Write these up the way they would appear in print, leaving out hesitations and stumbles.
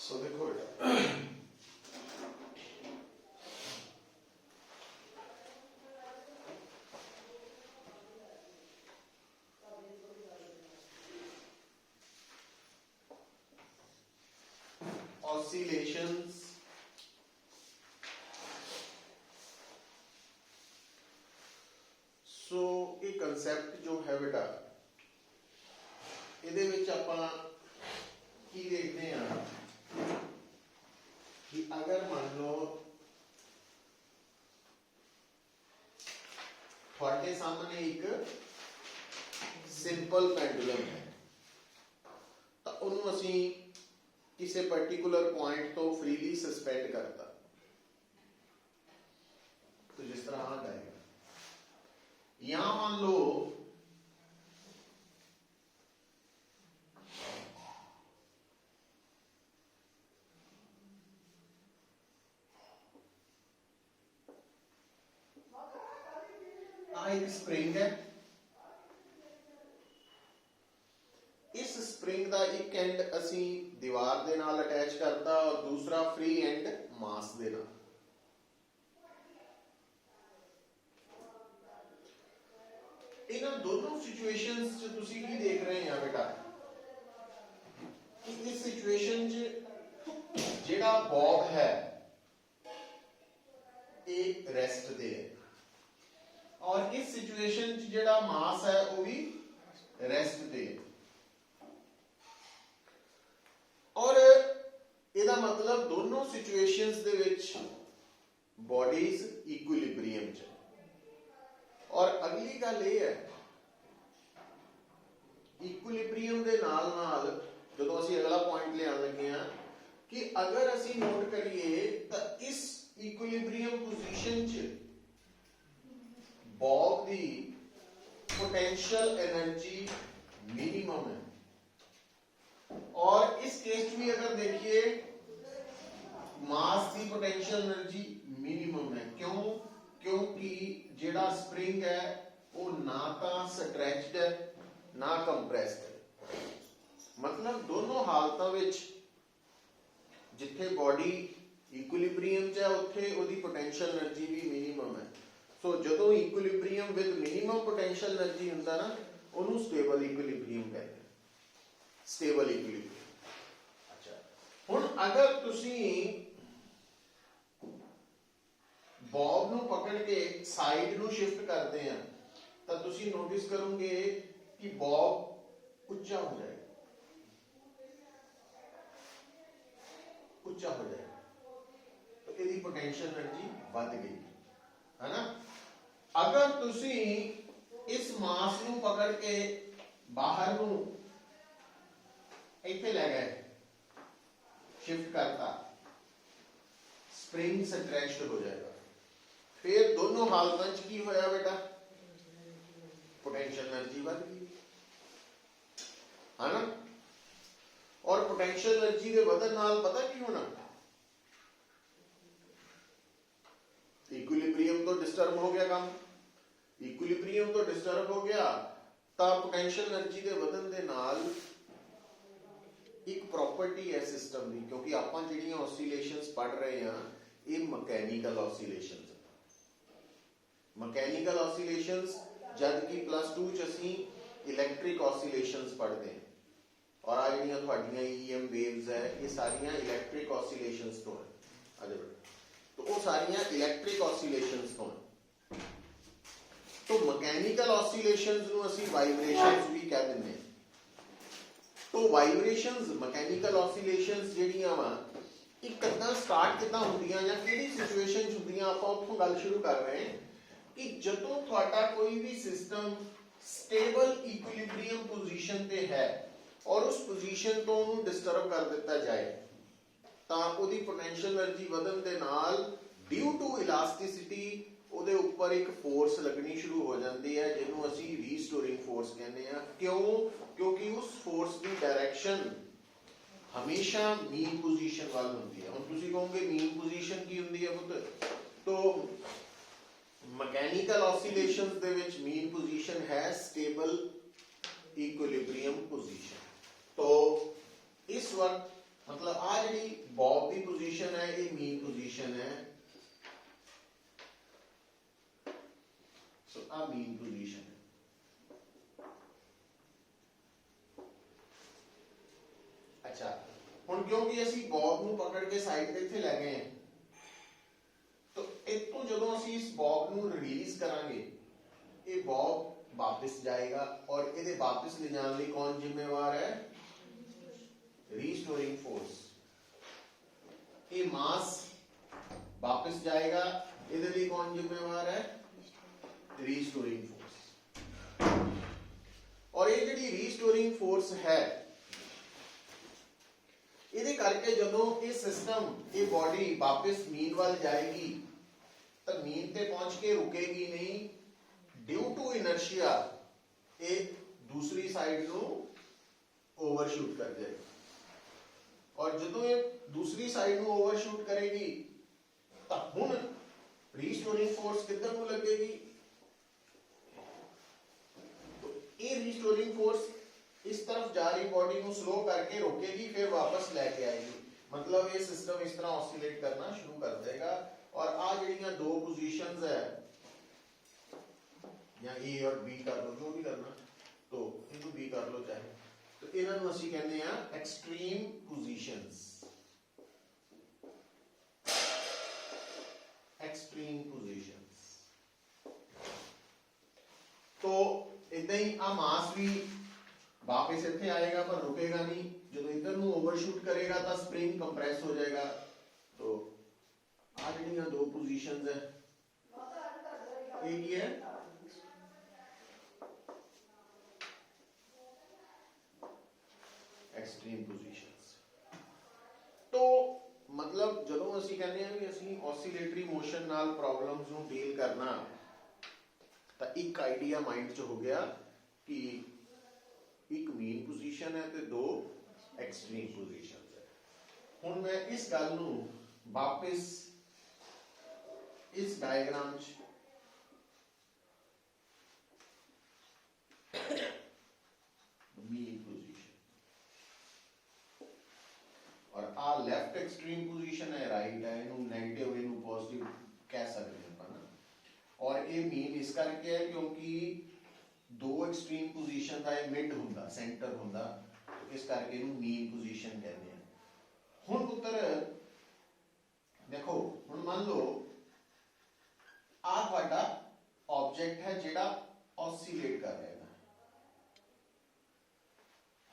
सो देखो बेटा, ऑसिलेशंस सो ये कंसैप्ट जो है बेटा, ਇਹਦੇ ਵਿੱਚ ਆਪਾਂ ਕੀ ਦੇਖਦੇ ਹਾਂ कि अगर मान लो ਤੁਹਾਡੇ ਸਾਹਮਣੇ ਇੱਕ ਸਿੰਪਲ ਪੈਂਡੂਲਮ ਹੈ ਤਾਂ ਉਹਨੂੰ ਅਸੀਂ ਕਿਸੇ ਪਾਰਟਿਕੂਲਰ ਪੁਆਇੰਟ ਤੋਂ ਫ੍ਰੀਲੀ ਸਸਪੈਂਡ ਕਰਤਾ तो जिस तरह आ जाएगा यहां मान लो एक स्प्रिंग है, इस स्प्रिंग का एक एंड असी दीवार दे नाल अटैच करता और दूसरा फ्री एंड मास दे नाल। इन दोनों सिचुएशंस च तुसी की देख रहे हैं बेटा कि इस सिचुएशन च जेड़ा बॉब है एक रेस्ट दे और इस सिचुएशन च जेड़ा मास है वो भी रेस्ट दे और ਇਹਦਾ मतलब दोनों सिचुएशंस दे विच बॉडीज इक्विलिब्रियम च। और अगली गल ये है इक्विलिब्रियम दे नाल नाल जदों असीं अगला पॉइंट लियाण लगे हां कि अगर असीं नोट करिए तो इस इक्विलिब्रियम पोजीशन च Bob the potential energy minimum है और इस केस में अगर देखिए मास की पोटेंशियल एनर्जी मिनिमम है। क्यों? क्योंकि जेड़ा स्प्रिंग है वो ना तो स्ट्रेच्ड है ना कंप्रेस्ड है। मतलब दोनों हालतों विच जिथे बॉडी इक्विलिब्रियम च है उत्थे उहदी पोटेंशियल एनर्जी भी मिनिमम है। सो जदों equilibrium with minimum potential energy हुंदा ना उहनूं स्टेबल इक्विलिब्रियम कहते हैं। Stable equilibrium. अच्छा हुण अगर तुसी बॉब नूं पकड़ के साइड नूं शिफ्ट करते हैं तो तुसी नोटिस करोगे कि बॉब उच्चा हो जाएगा, उच्चा हो जाएगा तो इसकी पोटेंशियल एनर्जी बढ़ गई है ना। अगर तुसी इस मास नूं पकड़ के बाहर नूं इत्थे ले गए शिफ्ट करता स्प्रिंग स्ट्रेच्ड हो जाएगा। फिर दोनों हालतों च की होया बेटा पोटेंशियल एनर्जी बढ़ गई है ना। और पोटेंशियल एनर्जी के बदन नाल पता की होना इक्विलिब्रियम तो डिस्टर्ब हो गया, काम इक्विलिब्रियम तो डिस्टर्ब हो गया तो पोटेंशियल एनर्जी के बदन दे नाल एक प्रॉपर्टी है सिस्टम की, क्योंकि आप जिहड़ियां ऑसिलेशंस पढ़ रहे हैं ये मैकेनिकल ऑसिलेशंस मैकेनिकल ऑसिलेशंस जबकि प्लस 2 च असीं इलैक्ट्रिक ऑसिलेशंस पढ़ते हैं और आ जिहड़ियां तुहाडीआं ईएम वेव्स है ये सारियां इलैक्ट्रिक ऑसिलेशंस तो है। अजे तो वो सारियां इलैक्ट्रिक ऑसिलेशंस तो हैं। तो मैकेनिकल ऑसिलेशंस नूं असीं वाइब्रेशंस भी कह दिंदे हैं। तो वाइब्रेशंस मैकेनिकल ऑसिलेशंस जिहड़ियां वा इह किदां स्टार्ट किदां हुंदियां जां किहड़ी सिचुएशन च हुंदियां आपां उत्थों गल शुरू कर रहे हैं कि जदों तुहाडा कोई भी सिस्टम स्टेबल इक्विलिब्रियम पोजीशन ते है और उस पोजीशन तो उन्हें डिस्टर्ब कर दिता जाए तो उहदी पोटेंशियल एनर्जी वधन दे नाल ड्यू टू इलास्टिसिटी ਉਹਦੇ ਉੱਪਰ एक फोर्स लगनी शुरू हो जाती है जिन्हों असी रीस्टोरिंग फोर्स कहते हैं। क्यों? क्योंकि उस फोर्स की डायरेक्शन हमेशा मीन पोजीशन वाल होती है। हम तुसी कहोगे मीन पोजीशन की होती है पुत्र, तो mechanical oscillations they which mean position है स्टेबल इक्विलिब्रियम पोजीशन। तो इस वक्त मतलब आ जी बॉब की पोजीशन है ये मीन पोजीशन है, सो आ मीन पोजीशन है। अच्छा हुण क्योंकि असी बॉब नूं पकड़ के साइड ते इत्थे लै गए हैं, तो इतों जदों असी इस बॉब नूं रिलीज करांगे ये बॉब वापस जाएगा, और ये वापस ले जाने लिए कौन जिम्मेवार है? Restoring force. ये मास वापस जाएगा, इहदे लिए कौन जिम्मेवार है? Restoring force. और ये जिहड़ी रीस्टोरिंग फोर्स है इहदे करके जदों ये सिस्टम ये बॉडी वापस मीन वाल जाएगी तो मीन ते पहुंच के रुकेगी नहीं, ड्यू टू इनर्शिया ये दूसरी साइड नूं ओवरशूट कर जाएगी। और जदों ये दूसरी साइड नूं ओवरशूट करेगी तो हुण रीस्टोरिंग फोर्स किधर नूं लगेगी? तो ये रीस्टोरिंग फोर्स इस तरफ जा रही बॉडी को स्लो करके रोकेगी, फिर वापस लेके आएगी। मतलब ये सिस्टम इस तरह ऑसिलेट करना शुरू कर देगा। और आ जड़ियां दो पोजीशंस है, या ए और बी कर लो, जो भी करना, तो इनको बी कर लो चाहे, तो इन्हां नूं असीं कहंदे आ एक्सट्रीम पोजीशंस। Extreme positions. तो इदां ही आ मास भी वापस इत्थे आएगा पर रुकेगा नहीं, जो इधर नूं ओवरशूट करेगा तो स्प्रिंग कंप्रेस हो जाएगा। तो आ जड़ियां दो पोजीशंस है, एक ही है एक्सट्रीम पोजीशंस। तो मतलब जदों असीं कहंदे आ कि असीं ऑसिलेटरी मोशन नाल प्रॉब्लम्स नूं डील करना, तो एक आइडिया माइंड च हो गया कि एक मीन पोजीशन है तो दो एक्सट्रीम पोजीशंस है। हुण मैं इस गल नूं वापस इस डायग्राम च मीन पोजीशन, और आ लेफ्ट एक्सट्रीम पोजीशन है, राइट है, इनू नेगेटिव इनू पॉजिटिव कह सकते हैं अपन। और ये मीन इस करके है क्योंकि दो एक्सट्रीम पोजीशन का ये मिड हुंदा, सेंटर हुंदा, तो इस करके इनू मीन पोजीशन कहते हैं। हुण पुत्र देखो, हुण मान लो आ तुहाडा ऑब्जेक्ट है जिहड़ा ऑसिलेट कर रहा है।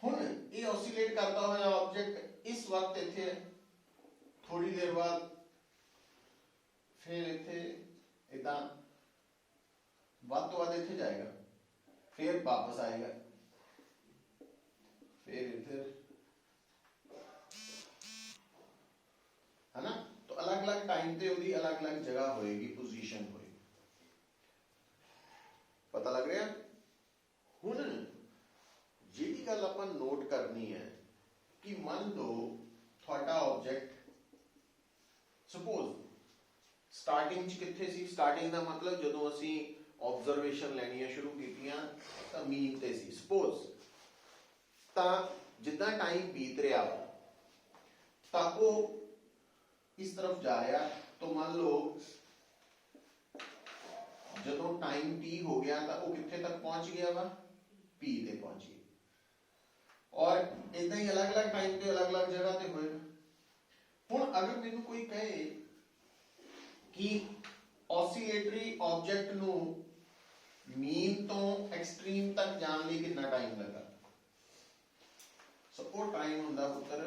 हुण ये ऑसिलेट करता हुआ ऑब्जेक्ट इस वक्त इत्थे है, थोड़ी देर बाद फिर इत्थे इदां वध तो वध इत्थे जाएगा, फिर वापस आएगा, फिर इधर, है ना। तो अलग अलग टाइम पे उसकी अलग अलग जगह होएगी, पोजीशन होएगी। पता लग रहा? हुण जिहड़ी गल आपां नोट करनी है कि मान लो तुहाडा ऑब्जेक्ट सपोज स्टार्टिंग च कित्थे सी, स्टार्टिंग दा मतलब जदों असीं ऑब्जर्वेशन लैणियां शुरू कीतियां तां मीन ते सी सपोज, तां जिद्दां टाइम बीत रहा तां ओह इस तरफ जा रहा, तो मान लो जदों टाइम टी हो गया तो वह कित्थे तक पहुंच गया वा? पी ते पहुंच गया। और इदां ही अलग अलग टाइम पे अलग अलग जगह ते होएगा। हुण अगर मैनूं कोई कहे कि ऑसिलेटरी ऑब्जेक्ट नूं मीन तो एक्सट्रीम तक जाने लिए कितना टाइम लगा, सो वो टाइम हुंदा पुत्र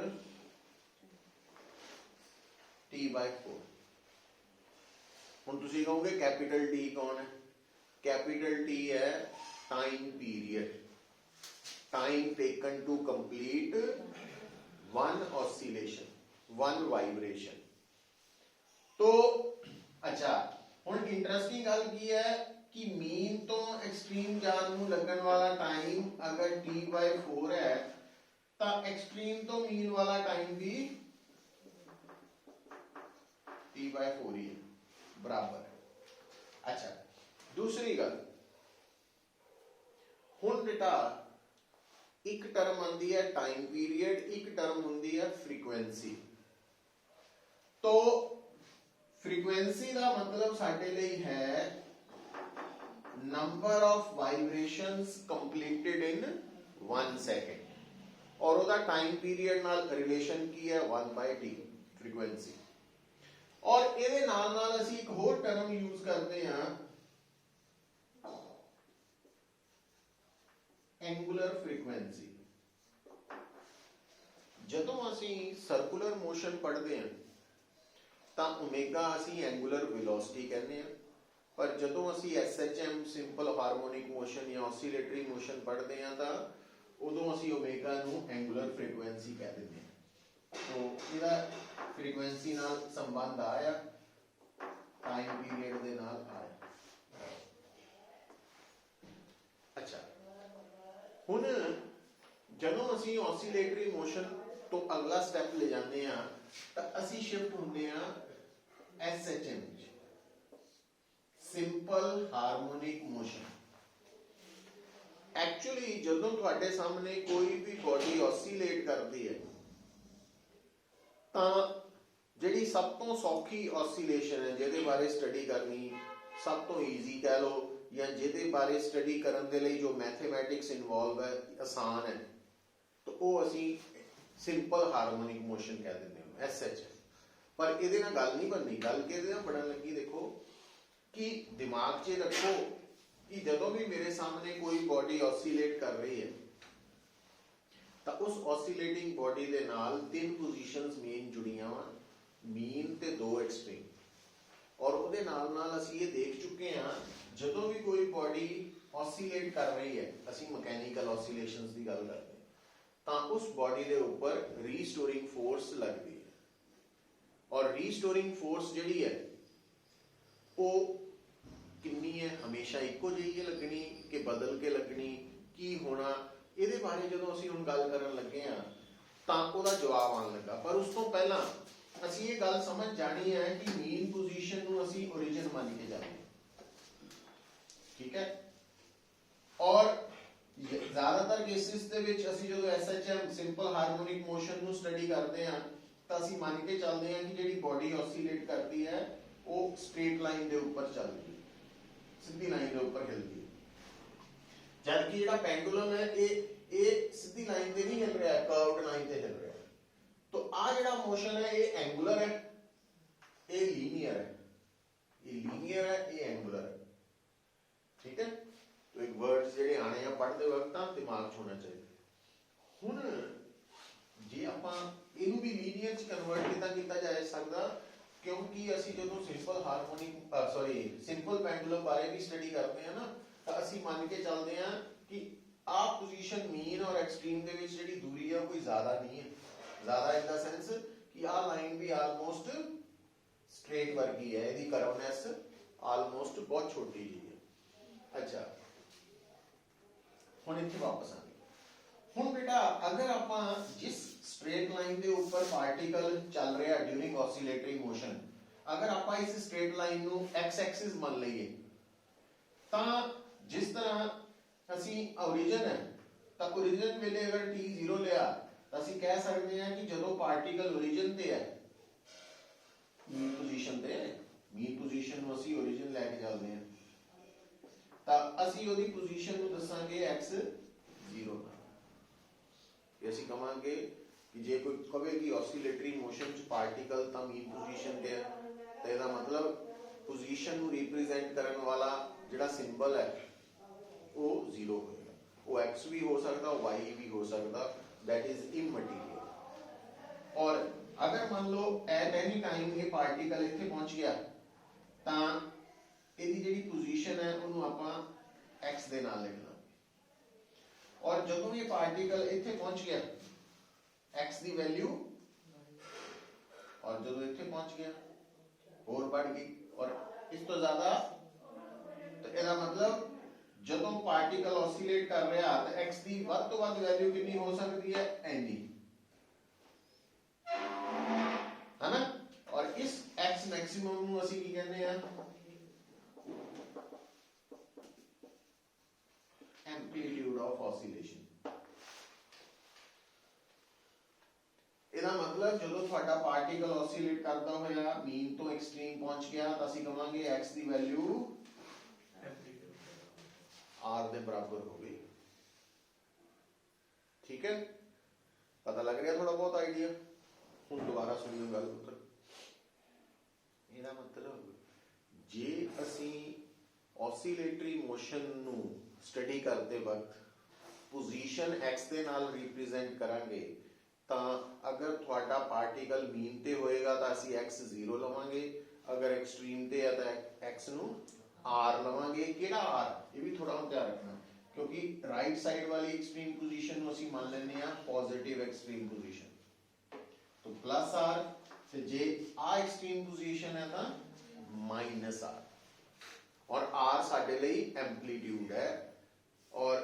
T/4। हुण तुसीं कहोगे कैपिटल टी कौन है? कैपिटल टी है time period, time taken to complete one oscillation, one vibration. तो अच्छा हुण इंटरेस्टिंग गल की है कि मीन तो एक्सट्रीम जान नूं लगन वाला टाइम अगर T/4 है तो एक्सट्रीम तो मीन वाला टाइम भी T/4 ही है, बराबर है। अच्छा दूसरी गल, हुण बेटा ਇੱਕ ਟਰਮ ਆਉਂਦੀ ਹੈ ਟਾਈਮ ਪੀਰੀਅਡ, ਇੱਕ ਟਰਮ ਹੁੰਦੀ ਹੈ ਫ੍ਰੀਕੁਐਂਸੀ। ਤੋ ਫ੍ਰੀਕੁਐਂਸੀ ਦਾ ਮਤਲਬ ਸਾਡੇ ਲਈ ਹੈ number of vibrations completed in 1 second, ਔਰ ਉਹਦਾ ਟਾਈਮ ਪੀਰੀਅਡ ਨਾਲ ਰਿਲੇਸ਼ਨ ਕੀ ਹੈ 1/t ਫ੍ਰੀਕੁਐਂਸੀ। ਔਰ ਇਹਦੇ ਨਾਲ ਨਾਲ ਅਸੀਂ ਇੱਕ ਹੋਰ ਟਰਮ ਯੂਜ਼ ਕਰਦੇ ਹਾਂ ਐਂਗੂਲਰ ਫ੍ਰੀਕੁਐਂਸੀ। ਜਦੋਂ ਅਸੀਂ ਸਰਕੂਲਰ ਮੋਸ਼ਨ ਪੜ੍ਹਦੇ ਹਾਂ ਤਾਂ ਓਮੇਗਾ ਅਸੀਂ ਐਂਗੂਲਰ ਵੈਲੋਸਿਟੀ ਕਹਿੰਦੇ ਹਾਂ, ਪਰ ਜਦੋਂ ਅਸੀਂ SHM ਸਿੰਪਲ ਹਾਰਮੋਨਿਕ ਮੋਸ਼ਨ ਜਾਂ ਔਸੀਲੇਟਰੀ ਮੋਸ਼ਨ ਪੜ੍ਹਦੇ ਹਾਂ ਤਾਂ ਉਦੋਂ ਅਸੀਂ ਓਮੇਗਾ ਨੂੰ ਐਂਗੂਲਰ ਫ੍ਰੀਕੁਐਂਸੀ ਕਹਿ ਦਿੰਦੇ ਹਾਂ। ਸੋ ਇਹਦਾ ਫ੍ਰੀਕੁਐਂਸੀ ਨਾਲ ਸੰਬੰਧ ਆਇਆ, ਟਾਈਮ ਪੀਰੀਅਡ ਦੇ ਨਾਲ ਆਇਆ। ਅੱਛਾ, ਹੁਣ ਜਦੋਂ ਅਸੀਂ ਔਸੀਲੇਟਰੀ ਮੋਸ਼ਨ ਤੋਂ ਅਗਲਾ ਸਟੈਪ ਲੈ ਜਾਂਦੇ ਹਾਂ ਤਾਂ ਅਸੀਂ ਸ਼ਿਫਟ ਹੁੰਦੇ ਹਾਂ SHM simple harmonic motion. Actually ਜਦੋਂ ਤੁਹਾਡੇ ਸਾਹਮਣੇ ਕੋਈ ਵੀ ਬੋਡੀ ਔਸੀਲੇਟ ਕਰਦੀ ਹੈ ਤਾਂ ਜਿਹੜੀ ਸਭ ਤੋਂ ਸੌਖੀ ਔਸੀਲੇਸ਼ਨ ਹੈ ਜਿਹਦੇ ਬਾਰੇ ਸਟੱਡੀ ਕਰਨੀ ਸਭ ਤੋਂ ਈਜ਼ੀ ਕਹਿ ਲਓ, ਜਾਂ ਜਿਹਦੇ ਬਾਰੇ ਸਟੱਡੀ ਕਰਨ ਦੇ ਲਈ ਜੋ ਮੈਥਮੈਟਿਕਸ ਇਨਵੋਲਵ ਹੈ ਆਸਾਨ ਹੈ, ਤਾਂ ਉਹ ਅਸੀਂ ਸਿੰਪਲ ਹਾਰਮੋਨਿਕ ਮੋਸ਼ਨ ਕਹਿ ਦਿੰਦੇ ਹਾਂ SHM। ਪਰ ਇਹਦੇ ਨਾਲ ਗੱਲ ਨਹੀਂ ਬਣਨੀ। ਗੱਲ ਕਿਹਦੇ ਨਾਲ ਬਣਨ ਲੱਗੀ? ਦੇਖੋ ਕਿ ਦਿਮਾਗ 'ਚ ਰੱਖੋ ਕਿ ਜਦੋਂ ਵੀ ਮੇਰੇ ਸਾਹਮਣੇ ਕੋਈ ਬੋਡੀ ਔਸੀਲੇਟ ਕਰ ਰਹੀ ਹੈ ਤਾਂ ਉਸ ਔਸੀਲੇਟਿੰਗ ਬੋਡੀ ਦੇ ਨਾਲ 3 ਪੋਜੀਸ਼ਨਸ ਮੇਨ ਜੁੜੀਆਂ ਵਾ, ਮੀਨ ਤੇ 2 ਐਕਸਟ੍ਰੀਮ। ਔਰ ਉਹਦੇ ਨਾਲ ਨਾਲ ਅਸੀਂ ਇਹ ਦੇਖ ਚੁੱਕੇ ਹਾਂ ਜਦੋਂ ਵੀ ਕੋਈ ਬੋਡੀ ਔਸੀਲੇਟ ਕਰ ਰਹੀ ਹੈ, ਅਸੀਂ ਮਕੈਨੀਕਲ ਔਸੀਲੇਸ਼ਨਸ ਦੀ ਗੱਲ ਕਰਦੇ ਹਾਂ, ਤਾਂ ਉਸ ਬੋਡੀ ਦੇ ਉੱਪਰ ਰੀਸਟੋਰਿੰਗ ਫੋਰਸ ਲੱਗਦੀ ਹੈ। ਔਰ ਰੀਸਟੋਰਿੰਗ ਫੋਰਸ ਜਿਹੜੀ ਹੈ ਉਹ ਕਿੰਨੀ ਹੈ? ਹਮੇਸ਼ਾ ਇੱਕੋ ਜਿਹੀ ਲੱਗਣੀ ਕਿ ਬਦਲ ਕੇ ਲੱਗਣੀ, ਕੀ ਹੋਣਾ? ਇਹਦੇ ਬਾਰੇ ਜਦੋਂ ਅਸੀਂ ਹੁਣ ਗੱਲ ਕਰਨ ਲੱਗੇ ਹਾਂ ਤਾਂ ਉਹਦਾ ਜਵਾਬ ਆਉਣ ਲੱਗਾ। ਪਰ ਉਸ ਤੋਂ ਪਹਿਲਾਂ ਅਸੀਂ ਇਹ ਗੱਲ ਸਮਝ ਜਾਣੀ ਹੈ ਕਿ ਮੀਨ ਪੋਜੀਸ਼ਨ ਨੂੰ ਅਸੀਂ origin ਮੰਨ ਕੇ ਜਾਂਦੇ ਹਾਂ, ਠੀਕ ਹੈ। ਔਰ ਜ਼ਿਆਦਾਤਰ ਕੇਸਿਸ ਦੇ ਵਿੱਚ ਅਸੀਂ ਜਦੋਂ SHM ਸਿੰਪਲ ਹਾਰਮੋਨਿਕ ਮੋਸ਼ਨ ਨੂੰ ਸਟੱਡੀ ਕਰਦੇ ਹਾਂ ਤਾਂ ਅਸੀਂ ਮੰਨ ਕੇ ਚੱਲਦੇ ਹਾਂ ਕਿ ਜਿਹੜੀ ਬੋਡੀ ਔਸੀਲੇਟ ਕਰਦੀ ਹੈ ਉਹ ਸਟ੍ਰੇਟ ਲਾਈਨ ਦੇ ਉੱਪਰ ਚੱਲਦੀ ਹੈ, ਸਿੱਧੀ ਲਾਈਨ ਦੇ ਉੱਪਰ ਹਿਲਦੀ ਹੈ। ਜਦਕਿ ਜਿਹੜਾ ਪੈਂਡੂਲਮ ਹੈ ਇਹ ਸਿੱਧੀ ਲਾਈਨ ਤੇ ਨਹੀਂ ਹਿਲ ਰਿਹਾ, ਕਰਵਡ ਲਾਈਨ ਤੇ ਹਿਲ ਰਿਹਾ। तो आ ਜਿਹੜਾ ਮੋਸ਼ਨ ਹੈ ਇਹ ਐਂਗੂਲਰ ਹੈ, ਇਹ ਲੀਨੀਅਰ ਹੈ। ਇਹ ਲੀਨੀਅਰ ਹੈ, ਇਹ ਐਂਗੂਲਰ ਹੈ, ਠੀਕ ਹੈ। तो एक वर्ड्स ਜਿਹੜੇ ਆਣੇ ਆ ਪੜ੍ਹਦੇ ਵਕਤ ਤਾਂ ਦਿਮਾਗ 'ਚ ਹੋਣਾ ਚਾਹੀਦਾ। ਹੁਣ ਜੇ ਆਪਾਂ ਇਹਨੂੰ ਵੀ ਲੀਨੀਅਰ 'ਚ ਕਨਵਰਟ ਕੀਤਾ ਜਾ ਸਕਦਾ, ਕਿਉਂਕਿ ਅਸੀਂ ਜਦੋਂ ਸਿੰਪਲ ਹਾਰਮੋਨਿਕ ਸਿੰਪਲ ਪੈਂਡੂਲਮ ਬਾਰੇ ਵੀ ਸਟੱਡੀ ਕਰਦੇ ਹਾਂ ਨਾ ਤਾਂ ਅਸੀਂ ਮੰਨ ਕੇ ਚੱਲਦੇ ਹਾਂ ਕਿ ਆਹ ਪੋਜੀਸ਼ਨ ਮੀਨ ਔਰ ਐਕਸਟ੍ਰੀਮ ਦੇ ਵਿੱਚ ਜਿਹੜੀ ਦੂਰੀ ਹੈ ਕੋਈ ਜ਼ਿਆਦਾ ਨਹੀਂ ਹੈ। ਜ਼ਿਆਦਾ ਇਨ ਦਾ ਸੈਂਸ ਕਿ ਆਹ ਲਾਈਨ ਵੀ ਆਲਮੋਸਟ ਸਟ੍ਰੇਟ ਵਰਗੀ ਹੈ, ਇਹਦੀ ਕਰਵਨੈਸ ਆਲਮੋਸਟ ਬਹੁਤ ਛੋਟੀ ਜਿਹੀ ਹੈ। ਅੱਛਾ, ਹੁਣ ਇੱਥੇ ਵਾਪਸ ਆ ਗਏ। ਹੁਣ ਬੇਟਾ ਅਗਰ ਆਪਾਂ ਜਿਸ ਸਟ੍ਰੇਟ ਲਾਈਨ ਦੇ ਉੱਪਰ ਪਾਰਟੀਕਲ ਚੱਲ ਰਿਹਾ ਡਿਊਰਿੰਗ ਔਸੀਲੇਟਰੀ ਮੋਸ਼ਨ, ਅਗਰ ਆਪਾਂ ਇਸ ਸਟ੍ਰੇਟ ਲਾਈਨ ਨੂੰ x ਐਕਸਿਸ ਮੰਨ ਲਈਏ ਤਾਂ ਜਿਸ ਤਰ੍ਹਾਂ ਅਸੀਂ origin ਹੈ ਤਾਂ origin ਵੇਲੇ ਅਗਰ t 0 ਲਿਆ ਤਾਂ ਅਸੀਂ ਕਹਿ ਸਕਦੇ ਹਾਂ ਕਿ ਜਦੋਂ ਪਾਰਟੀਕਲ origin ਤੇ ਹੈ ਮੀਨ ਪੋਜੀਸ਼ਨ ਤੇ, ਮੀਨ ਪੋਜੀਸ਼ਨ ਨੂੰ ਅਸੀਂ origin ਲੈ ਕੇ ਚੱਲਦੇ ਹਾਂ ਤਾਂ ਅਸੀਂ ਉਹਦੀ ਪੋਜੀਸ਼ਨ ਨੂੰ ਦੱਸਾਂਗੇ x0 ਨਾਲ। ਅਸੀਂ ਕਹਾਂਗੇ ਕਿ ਜੇ ਕੋਈ ਕਹੇ ਕਿ ਔਸੀਲੇਟਰੀ ਮੋਸ਼ਨ ਚ ਪਾਰਟੀਕਲ ਤਾਂ ਮੀਨ ਪੋਜੀਸ਼ਨ ਤੇ ਹੈ ਤਾਂ ਇਹਦਾ ਮਤਲਬ ਪੋਜੀਸ਼ਨ ਨੂੰ ਰਿਪਰੈਜ਼ੈਂਟ ਕਰਨ ਵਾਲਾ ਜਿਹੜਾ ਸਿੰਬਲ ਹੈ ਉਹ 0 ਹੋਏਗਾ। ਉਹ x ਵੀ ਹੋ ਸਕਦਾ, y ਵੀ ਹੋ ਸਕਦਾ, that is immaterial। और अगर मान लो at any time ये पार्टिकल ਇੱਥੇ ਪਹੁੰਚ ਗਿਆ ਤਾਂ ਇਹਦੀ ਜਿਹੜੀ ਪੋਜੀਸ਼ਨ ਹੈ ਉਹਨੂੰ ਆਪਾਂ x ਦੇ ਨਾਲ ਲਿਖਣਾ। ਔਰ ਜਦੋਂ ਇਹ ਪਾਰਟੀਕਲ ਇੱਥੇ ਪਹੁੰਚ ਗਿਆ x ਦੀ ਵੈਲਿਊ, ਔਰ ਜਦੋਂ ਇੱਥੇ ਪਹੁੰਚ ਗਿਆ ਹੋਰ बढ़ ਗਈ ਔਰ ਇਸ ਤੋਂ ਜ਼ਿਆਦਾ, ਤਾਂ ਇਹਦਾ ਮਤਲਬ ਜਦੋਂ ਪਾਰਟੀਕਲ ਔਸੀਲੇਟ ਕਰ ਰਿਹਾ ਤਾਂ x ਦੀ ਵੱਧ ਤੋਂ ਵੱਧ ਵੈਲਿਊ ਕਿੰਨੀ ਹੋ ਸਕਦੀ ਹੈ? ਇੰਨੀ, है ना। और इस x मैक्सिमम ਨੂੰ ਅਸੀਂ ਕੀ ਕਹਿੰਦੇ ਆ? Amplitude of oscillation. मतलब जो ਤੁਹਾਡਾ ਪਾਰਟੀਕਲ ऑसीलेट करता होया मीन तो एक्सट्रीम पहुंच गया तो ਅਸੀਂ ਕਵਾਂਗੇ x ਦੀ ਵੈਲਿਊ r ਦੇ बराबर हो गई। ठीक है, पता लग रहा थोड़ा बहुत आइडिया। हुण दोबारा सुनियो गल पुत्र, ਇਹਦਾ मतलब जे असी ऑसीलेटरी मोशन नू स्टडी करते वक्त पोजीशन x ਦੇ ਨਾਲ रिप्रेजेंट करांगे तो अगर थोड़ा पार्टिकल मीन ते होएगा तो असी x 0 लवांगे, अगर एक्सट्रीम ते है तो x नू r लवांगे। केड़ा r, ये भी थोड़ा हम ध्यान रखना, क्योंकि राइट साइड वाली एक्सट्रीम पोजीशन नू असी मान लेने आ पॉजिटिव एक्सट्रीम पोजीशन, तो प्लस r ते जे आ एक्सट्रीम पोजीशन है तो माइनस r, और r साडे लई एम्पलीट्यूड है, और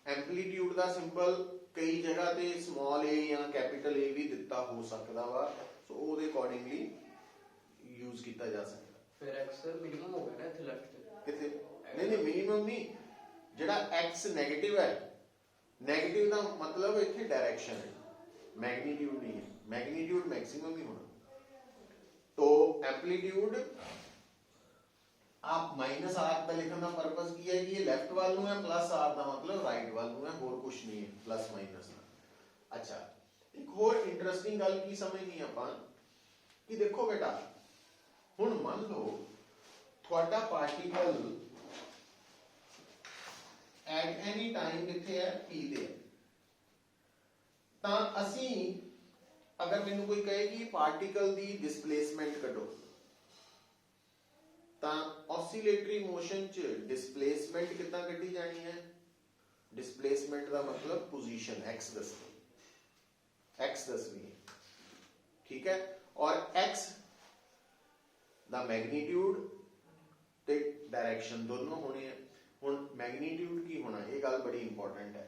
एम्पलीट्यूड का सिंबल कई जगह ते स्मॉल ए या कैपिटल ए भी दिता हो सकता वा, सो ਉਹਦੇ अकॉर्डिंगली यूज किया जा सकता। फिर x मिनिमम हो गया ना इथे लेफ्ट किथे नहीं नहीं मिनिमम नहीं, जेड़ा x नेगेटिव है, नेगेटिव का मतलब इथे डायरेक्शन है, मैग्नीट्यूड नहीं है, मैग्नीट्यूड मैक्सिमम ही होना। तो एम्पलीट्यूड आप माइनस आर का लिखने का पर्पस की है कि ये लेफ्ट वालू है, प्लस आर का मतलब राइट वालू है, और कुछ नहीं है प्लस माइनस का। अच्छा, एक और इंटरेस्टिंग गल की समझनी अपन कि देखो बेटा, हुण मान लो थोड़ा पार्टिकल एट एनी टाइम किथे है पी दे, तां असी अगर मैनू कोई कहे कि पार्टिकल दी डिस्प्लेसमेंट कढो, ਤਾਂ ऑसीलेटरी मोशन च डिस्प्लेसमेंट कितना कटी जानी है? डिस्प्लेसमेंट का मतलब पोजीशन x दसनी, x दसनी है, ठीक है, और x दा मैग्नीट्यूड ते डायरेक्शन दोनों होने हैं। हुण मैग्नीट्यूड की होना, ये गल बड़ी इंपॉर्टेंट है।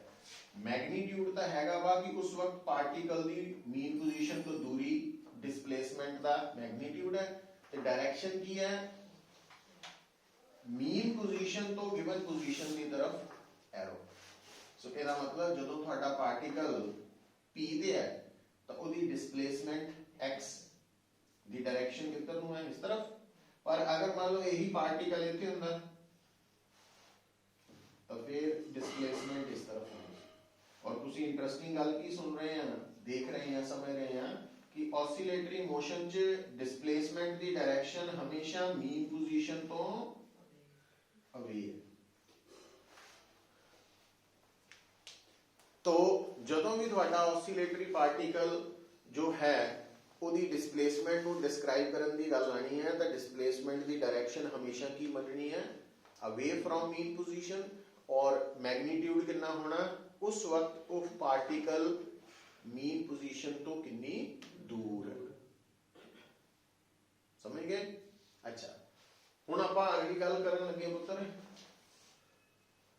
मैग्नीट्यूड तो हैगा वा कि उस वक्त पार्टिकल दी मीन पोजीशन तो दूरी डिस्प्लेसमेंट दा मैग्नीट्यूड है, ते डायरेक्शन की है मीन पोजीशन तो गिवन पोजीशन की तरफ एरो। सो ਇਹਦਾ मतलब ਜਦੋਂ ਤੁਹਾਡਾ ਪਾਰਟੀਕਲ p ਤੇ ਹੈ ਤਾਂ ਉਹਦੀ डिस्प्लेसमेंट x ਦੀ डायरेक्शन ਕਿੱਧਰ ਨੂੰ ਹੈ? ਇਸ ਤਰਫ। पर अगर मान लो यही पार्टिकल ਇੱਥੇ ਹੁੰਦਾ ਤਾਂ फिर डिस्प्लेसमेंट इस तरफ होगी। और ਤੁਸੀਂ इंटरेस्टिंग गल की सुन रहे हैं, देख रहे हैं, समझ रहे हैं कि ऑसीलेटरी मोशन च डिस्प्लेसमेंट की डायरेक्शन हमेशा मीन पोजीशन तो अवे है। तो जदों भी थोड़ा ऑसीलेटरी पार्टिकल जो है ਉਹਦੀ डिस्प्लेसमेंट ਨੂੰ डिस्क्राइब करने की गल आनी है, तो डिस्प्लेसमेंट की डायरेक्शन हमेशा की मननी है? अवे फ्रॉम मीन पोजीशन, और मैग्नीट्यूड कितना होना उस वक्त वो पार्टिकल मीन पोजीशन तो कितनी दूर है। समझ गए? अच्छा, हुण आपां अगली गल करन लगे पुत्र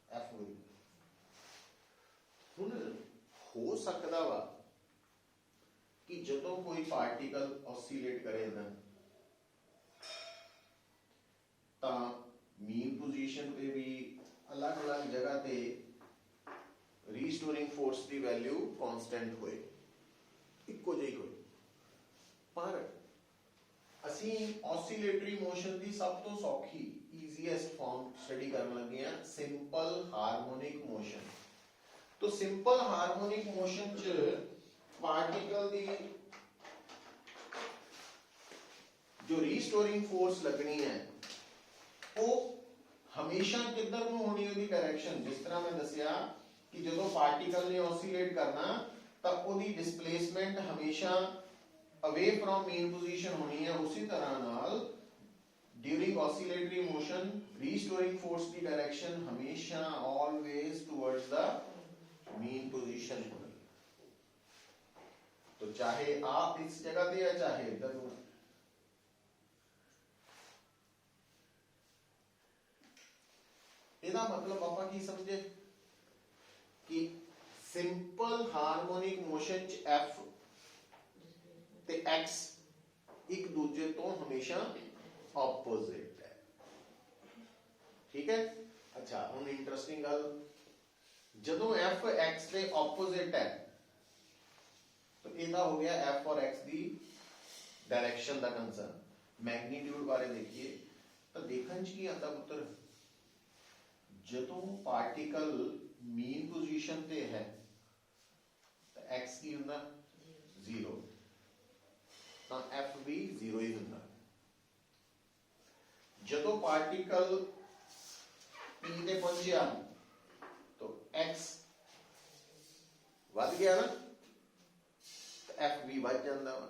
एफ हुई। हुण हो सकदा वा कि जदों कोई पार्टिकल ऑसीलेट करे ना तां मीन पोजीशन पे भी अलग अलग जगह ते रीस्टोरिंग फोर्स की वैल्यू कांस्टेंट होए, इक्को जिही होए, पर असी ऑसीलेटरी मोशन की सब तो सौखी ईजीएस्ट फॉर्म स्टडी करने लगे हैं, सिंपल हार्मोनिक मोशन। तो सिंपल हार्मोनिक मोशन च पार्टिकल की जो रीस्टोरिंग फोर्स लगनी है वो हमेशा किधर को होनी है डायरेक्शन। जिस तरह मैं दसिया कि जो पार्टिकल ने ऑसीलेट करना तब उसकी डिस्प्लेसमेंट हमेशा अवे फ्रॉम मीन पोजीशन होनी है, उसी तरह नाल during oscillatory motion restoring force की डायरेक्शन हमेशा always towards the mean position होनी। तो चाहे आप इस जगह पे या चाहे इधर हो, ਇਹਦਾ मतलब ਆਪਾਂ ਕੀ ਸਮਝੇ कि सिंपल हार्मोनिक मोशन च एफ ते एक्स एक दूजे तो हमेशा ऑपोजिट है। ठीक है? अच्छा, हुण इंटरेस्टिंग गल, जदों एफ एक्स के ऑपोजिट है तो ਇਹਦਾ ਹੋ ਗਿਆ f और x ਦੀ डायरेक्शन ਦਾ ਕੰਸਰਨ। मैग्नीट्यूड बारे देखिए तो देखने की आता पुत्र ਜਦੋਂ पार्टिकल मीन पोजीशन ਤੇ है तो x की ਹੁੰਦਾ 0 ਤਾਂ f भी 0 ही ਹੁੰਦਾ। ਜਦੋਂ पार्टिकल p ਤੇ ਪਹੁੰਚਿਆ तो x ਵੱਧ ਗਿਆ ਨਾ तो f भी ਵੱਧ ਜਾਂਦਾ ਵਾ।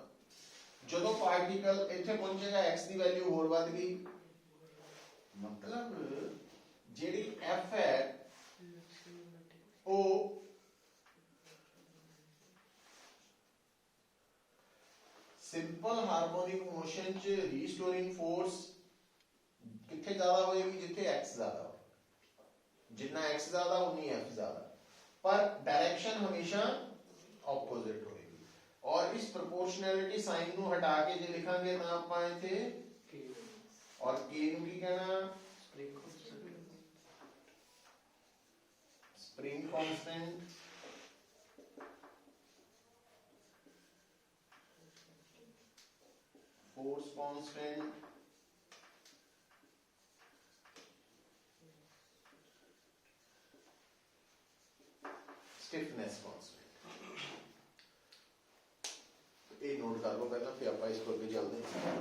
ਜਦੋਂ ਪਾਰਟੀਕਲ ਇੱਥੇ ਪਹੁੰਚੇਗਾ x ਦੀ ਵੈਲਿਊ ਹੋਰ ਵੱਧ ਗਈ, ਮਤਲਬ ਜਿਹੜੀ f ਹੈ ਉਹ ਸਿੰਪਲ ਹਾਰਮੋਨਿਕ ਮੋਸ਼ਨ ਚ ਰੀਸਟੋਰਿੰਗ ਫੋਰਸ ਕਿੱਥੇ ਜ਼ਿਆਦਾ ਹੋਏਗੀ? ਜਿੱਥੇ x ਜ਼ਿਆਦਾ ਹੋ। ਜਿੰਨਾ x ਜ਼ਿਆਦਾ ਉਨੀ f ਜ਼ਿਆਦਾ, पर डायरेक्शन हमेशा ऑपोजिट होएगी। और इस प्रोपोर्शनैलिटी साइन ਨੂੰ हटा के जे लिखांगे ना ਆਪਾਂ इथे और k ਨੂੰ ਕੀ ਕਹਿਣਾ? Spring constant, force constant, stiffness constant. ये नोट कर लो पहला, फिर आप इसको अगे चलते हैं।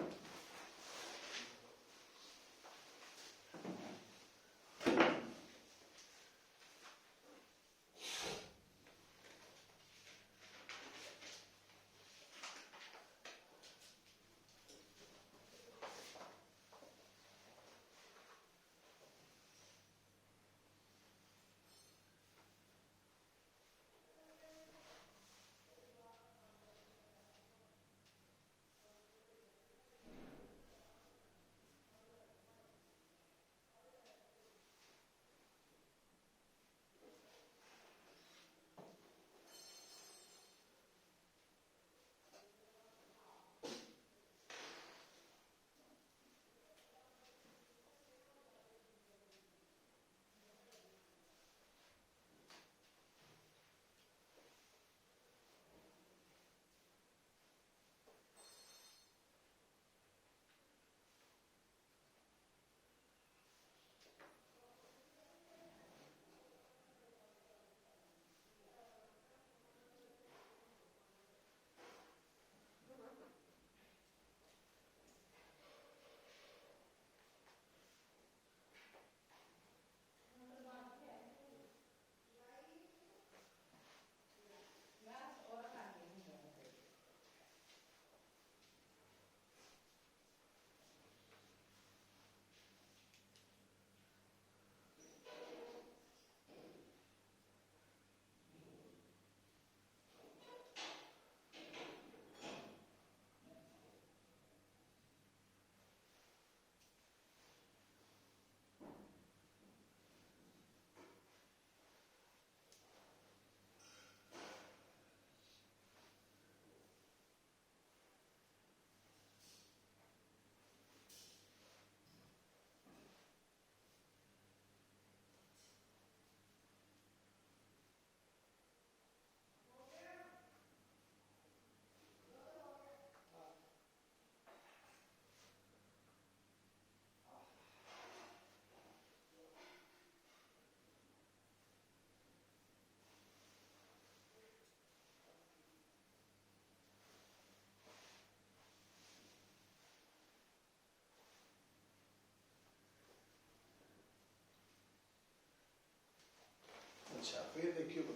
अच्छा फिर देखिए तो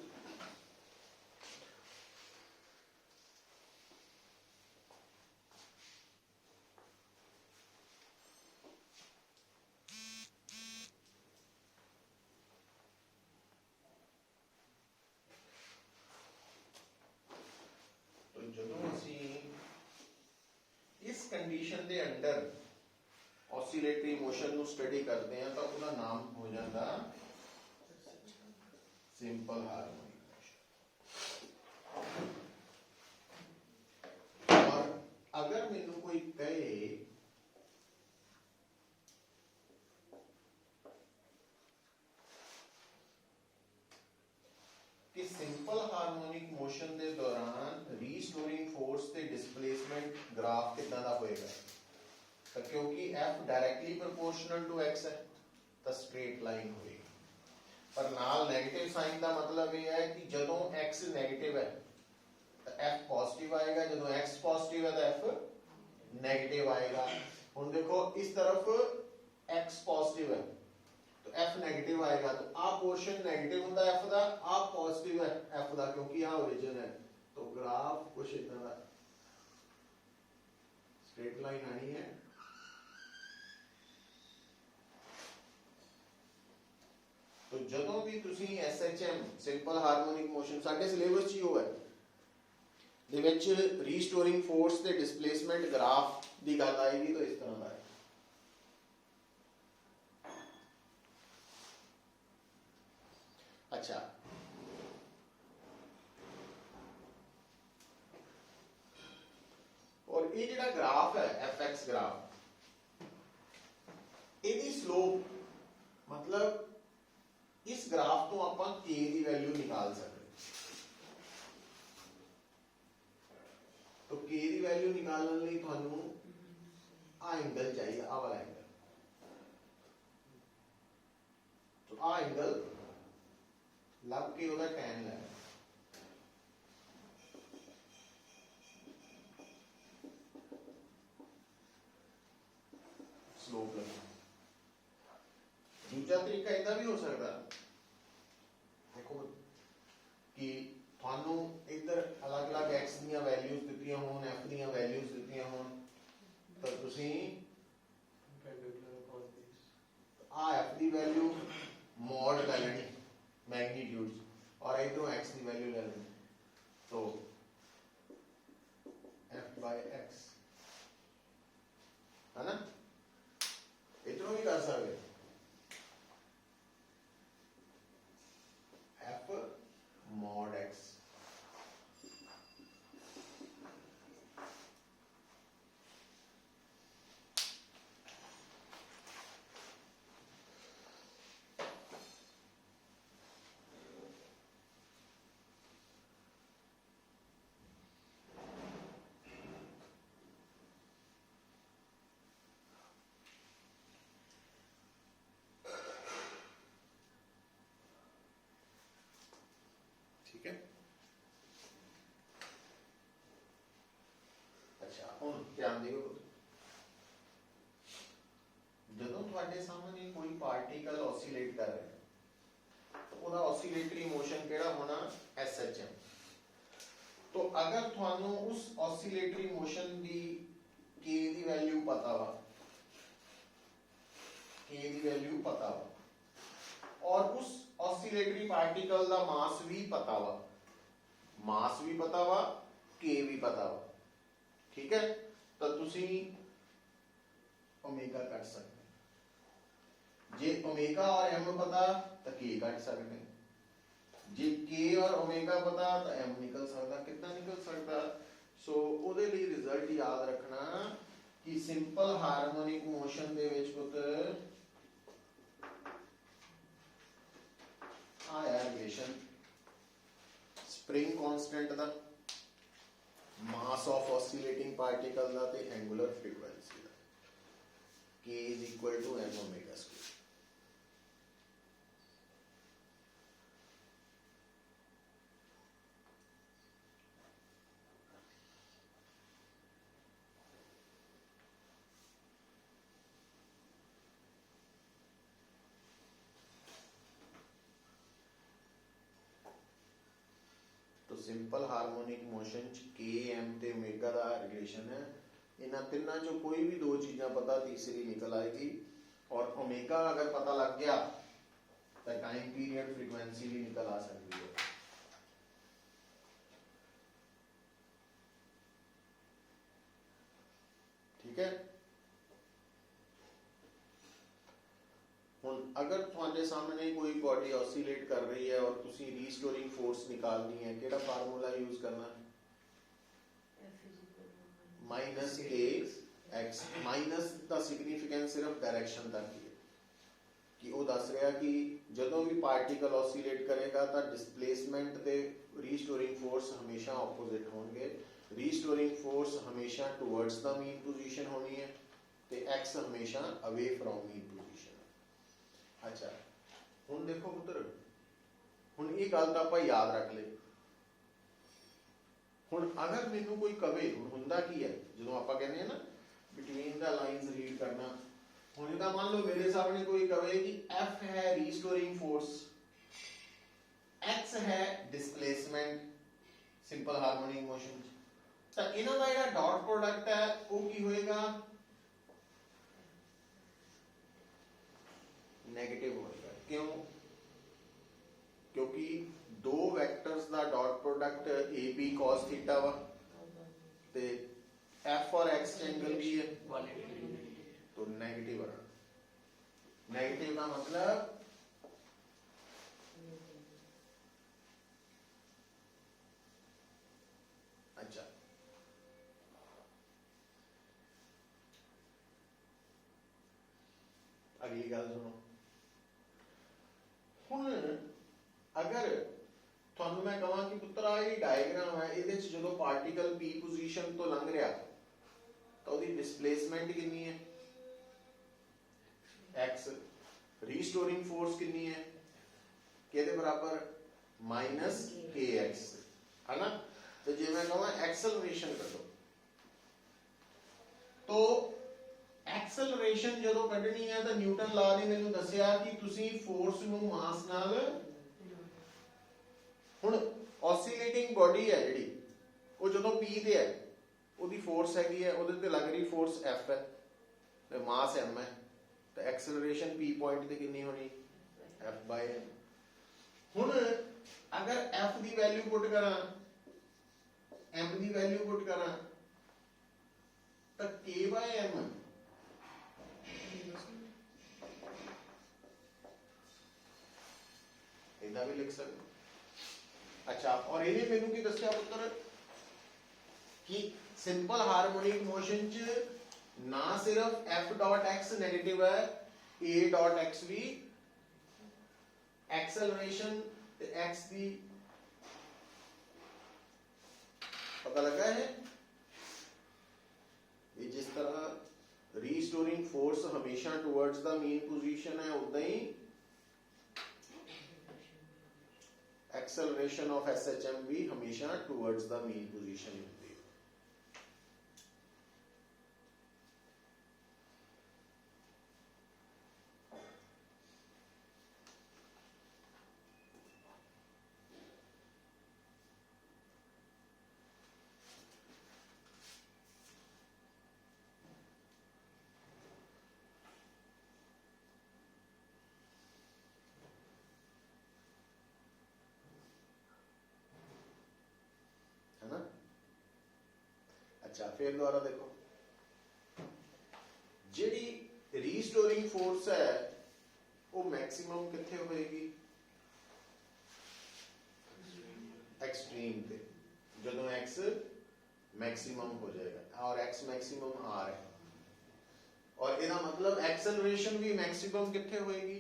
ਜਦੋਂ ਅਸੀਂ ਇਸ ਕੰਡੀਸ਼ਨ ਦੇ ਅੰਡਰ ऑसिलेटरी मोशन ਨੂੰ स्टडी करते हैं तो ਉਹਦਾ नाम हो ਜਾਂਦਾ सिंपल हार्मोनिक मोशन। और अगर मैनू कोई कहे कि सिंपल हार्मोनिक मोशन के दौरान रीस्टोर तो क्योंकि f directly proportional to x है तो स्ट्रेट लाइन होगी, पर नाल नेगेटिव साइन का मतलब यह है कि जदों x नेगेटिव है तो f पॉजिटिव आएगा, जदों x पॉजिटिव है तो f नेगेटिव आएगा। हुण देखो इस तरफ x पॉजिटिव है तो f नेगेटिव आएगा, तो आ पोर्शन नेगेटिव होता है f दा, आ पॉजिटिव है f दा क्योंकि आ ओरिजिन है। तो ग्राफ कुछ इतना दा स्ट्रेट लाइन आनी है। तो जदों भी तुसी SHM सिंपल हार्मोनिक मोशन साडे सिलेबस च हो है दे विच रीस्टोरिंग फोर्स ते डिस्प्लेसमेंट ग्राफ दी गल आएगी तो इस तरह दा है। अच्छा और ये जिहड़ा ग्राफ है fx ग्राफ इहदी स्लोप मतलब इस ग्राफ तो आपां k दी वैल्यू निकाल सकते, तो k दी वैल्यू निकालने लई तुहानू आ एंगल चाहिए, आ वाला एंगल। तो आ एंगल लब के ओदा tan ले स्लोप लगा। दूसरा तरीका इदा भी हो सकता देखो कि थानू इधर अलग अलग x दी वैल्यूज दित्तियां होन, f दी वैल्यूज दित्तियां होन, तो तुसी आ f दी वैल्यू मॉड ले लेनी मैग्नीट्यूड्स और इधरों x दी वैल्यू ले लेनी, तो f by x है ना, इधरों भी कर सकते f mod x। ठीक है। अच्छा हुण ध्यान दिओ, जदों तुहाडे सामने कोई पार्टिकल ऑसिलेट कर रहा है तो ओदा ऑसिलेटरी मोशन केड़ा होना SHM। तो अगर तुहानू उस ऑसिलेटरी मोशन दी k दी वैल्यू पता वा, k दी वैल्यू पता वा और उस ऑसिलेटरी पार्टिकल दा मास भी पता वा, मास भी पता वा, k भी पता वा, ठीक है। तो तुसी ओमेगा कट सकते, जे ओमेगा और m पता तो k कट सकते, जे k और ओमेगा पता तो m निकल सकता। कितना निकल सकता? सो ओदे लिए रिजल्ट याद रखना कि सिंपल हार्मोनिक मोशन दे विच पुत्र आया रिलेशन स्प्रिंग कांस्टेंट दा, मास ऑफ ऑसिलेटिंग पार्टिकल दा ते एंगुलर फ्रीक्वेंसी दा, k is equal to m omega square। Simple harmonic motion च k m ते ओमेगा दा रिलेशन है। इन्हां तिन्नां चों कोई भी दो चीज़ां पता, तीसरी निकल आएगी। और ओमेगा अगर पता लग गया तो टाइम पीरियड फ्रीक्वेंसी भी निकल आ सकती है। ठीक है। अगर तुहाडे सामने कोई बॉडी ऑसिलेट कर रही है और तुसी रीस्टोरिंग फोर्स निकालनी है, केड़ा फार्मूला यूज करना है? माइनस के एक्स। माइनस दा सिग्निफिकेंस सिर्फ डायरेक्शन तक ही है कि वो दस रहा कि जदों भी पार्टिकल ऑसिलेट करेगा तो डिस्प्लेसमेंट दे रीस्टोरिंग फोर्स हमेशा ऑपोजिट होंगे। रीस्टोरिंग फोर्स हमेशा टुवर्ड्स द मीन पोजीशन होनी है ਤੇ x ਹਮੇਸ਼ਾ ਅਵੇ ਫਰੋਮ ਮੀਨ ਪੋਜੀਸ਼ਨ। ਅੱਛਾ ਹੁਣ ਦੇਖੋ ਪੁੱਤਰ, ਹੁਣ ਇਹ ਗੱਲ ਤਾਂ ਆਪਾਂ ਯਾਦ ਰੱਖ ਲਈ। ਹੁਣ ਅਗਰ ਮੈਨੂੰ ਕੋਈ ਕਵੇ, ਹੁਣ ਹੁੰਦਾ ਕੀ ਹੈ ਜਦੋਂ ਆਪਾਂ ਕਹਿੰਦੇ ਆ ਨਾ ਬਿਟਵੀਨ ਦਾ ਲਾਈਨਸ ਰੀਡ ਕਰਨਾ, ਹੁਣ ਇਹਦਾ ਮੰਨ ਲਓ ਮੇਰੇ ਸਾਹਮਣੇ ਕੋਈ ਕਵੇ ਕਿ F ਹੈ ਰੀਸਟੋਰਿੰਗ ਫੋਰਸ, X ਹੈ ਡਿਸਪਲੇਸਮੈਂਟ ਸਿੰਪਲ ਹਾਰਮੋਨਿਕ ਮੋਸ਼ਨ, ਤਾਂ ਇਹਨਾਂ ਦਾ ਜਿਹੜਾ ਡਾਟ ਪ੍ਰੋਡਕਟ ਹੈ ਉਹ ਕੀ ਹੋਏਗਾ, ਨੈਗੇਟਿਵ ਹੋਏਗਾ। ਕਿਉਂ? ਕਿਉਂਕਿ ਦੋ ਵੈਕਟਰਸ ਦਾ dot product AB cos theta ਵਾ ਤੇ F और X एंगल भी है तो नेगेटिव आ। नेगेटिव का मतलब अच्छा अगली गल सुनो। हुण अगर ਤੁਹਾਨੂੰ मैं कहां कि पुत्र आ ये डायग्राम है, ਇਹਦੇ ਚ ਜਦੋਂ ਪਾਰਟੀਕਲ P पोजीशन तो लंघ ਰਿਹਾ ਤਾਂ ਉਹਦੀ डिस्प्लेसमेंट कितनी है x, रीस्टोरिंग फोर्स कितनी है किहदे बराबर -kx, है ना। तो जे मैं कहां एक्सेलरेशन करो तो एक्सेलरेशन ਜਦੋਂ ਕੱਢਣੀ ਹੈ ਤਾਂ ਨਿਊਟਨ ਲਾ ਨੇ ਮੈਨੂੰ ਦੱਸਿਆ ਕਿ ਤੁਸੀਂ ਫੋਰਸ ਨੂੰ ਮਾਸ ਨਾਲ, ਹੁਣ ऑसिलेटिंग बॉडी है ਜਿਹੜੀ ਉਹ ਜਦੋਂ p ਤੇ ਹੈ ਉਹਦੀ ਫੋਰਸ ਹੈਗੀ ਹੈ, ਉਹਦੇ ਤੇ ਲੱਗ ਰਹੀ ਫੋਰਸ F ਹੈ ਤੇ ਮਾਸ m ਹੈ, ਤਾਂ ਐਕਸਲਰੇਸ਼ਨ p ਪੁਆਇੰਟ ਤੇ ਕਿੰਨੀ ਹੋਣੀ F/m। ਹੁਣ ਅਗਰ F ਦੀ ਵੈਲਿਊ ਪੁੱਟ ਕਰਾਂ, m ਦੀ ਵੈਲਿਊ ਪੁੱਟ ਕਰਾਂ ਤਾਂ k/m ਇਹਦਾ ਵੀ ਲਿਖ ਸਕਦੇ। अच्छा और ये मैनू की दस्या पुत्र कि सिंपल हार्मोनिक मोशन च ना सिर्फ F डॉट x नेगेटिव है, A डॉट x भी एक्सेलरेशन ते x दी पता लगा है। ये जिस तरह रीस्टोरिंग फोर्स हमेशा टुवर्ड्स द मीन पोजीशन है, उदा ही एक्सेलरेशन ऑफ SHM भी हमेशा टुवर्ड्स द मीन पोजीशन होती है। अच्छा फिर दोबारा देखो, जिहड़ी रीस्टोरिंग फोर्स है वो मैक्सिमम कित्थे होएगी, एक्सट्रीम पे, जदों x मैक्सिमम हो जाएगा और x मैक्सिमम r है, और इहदा मतलब एक्सेलरेशन भी मैक्सिमम कित्थे होएगी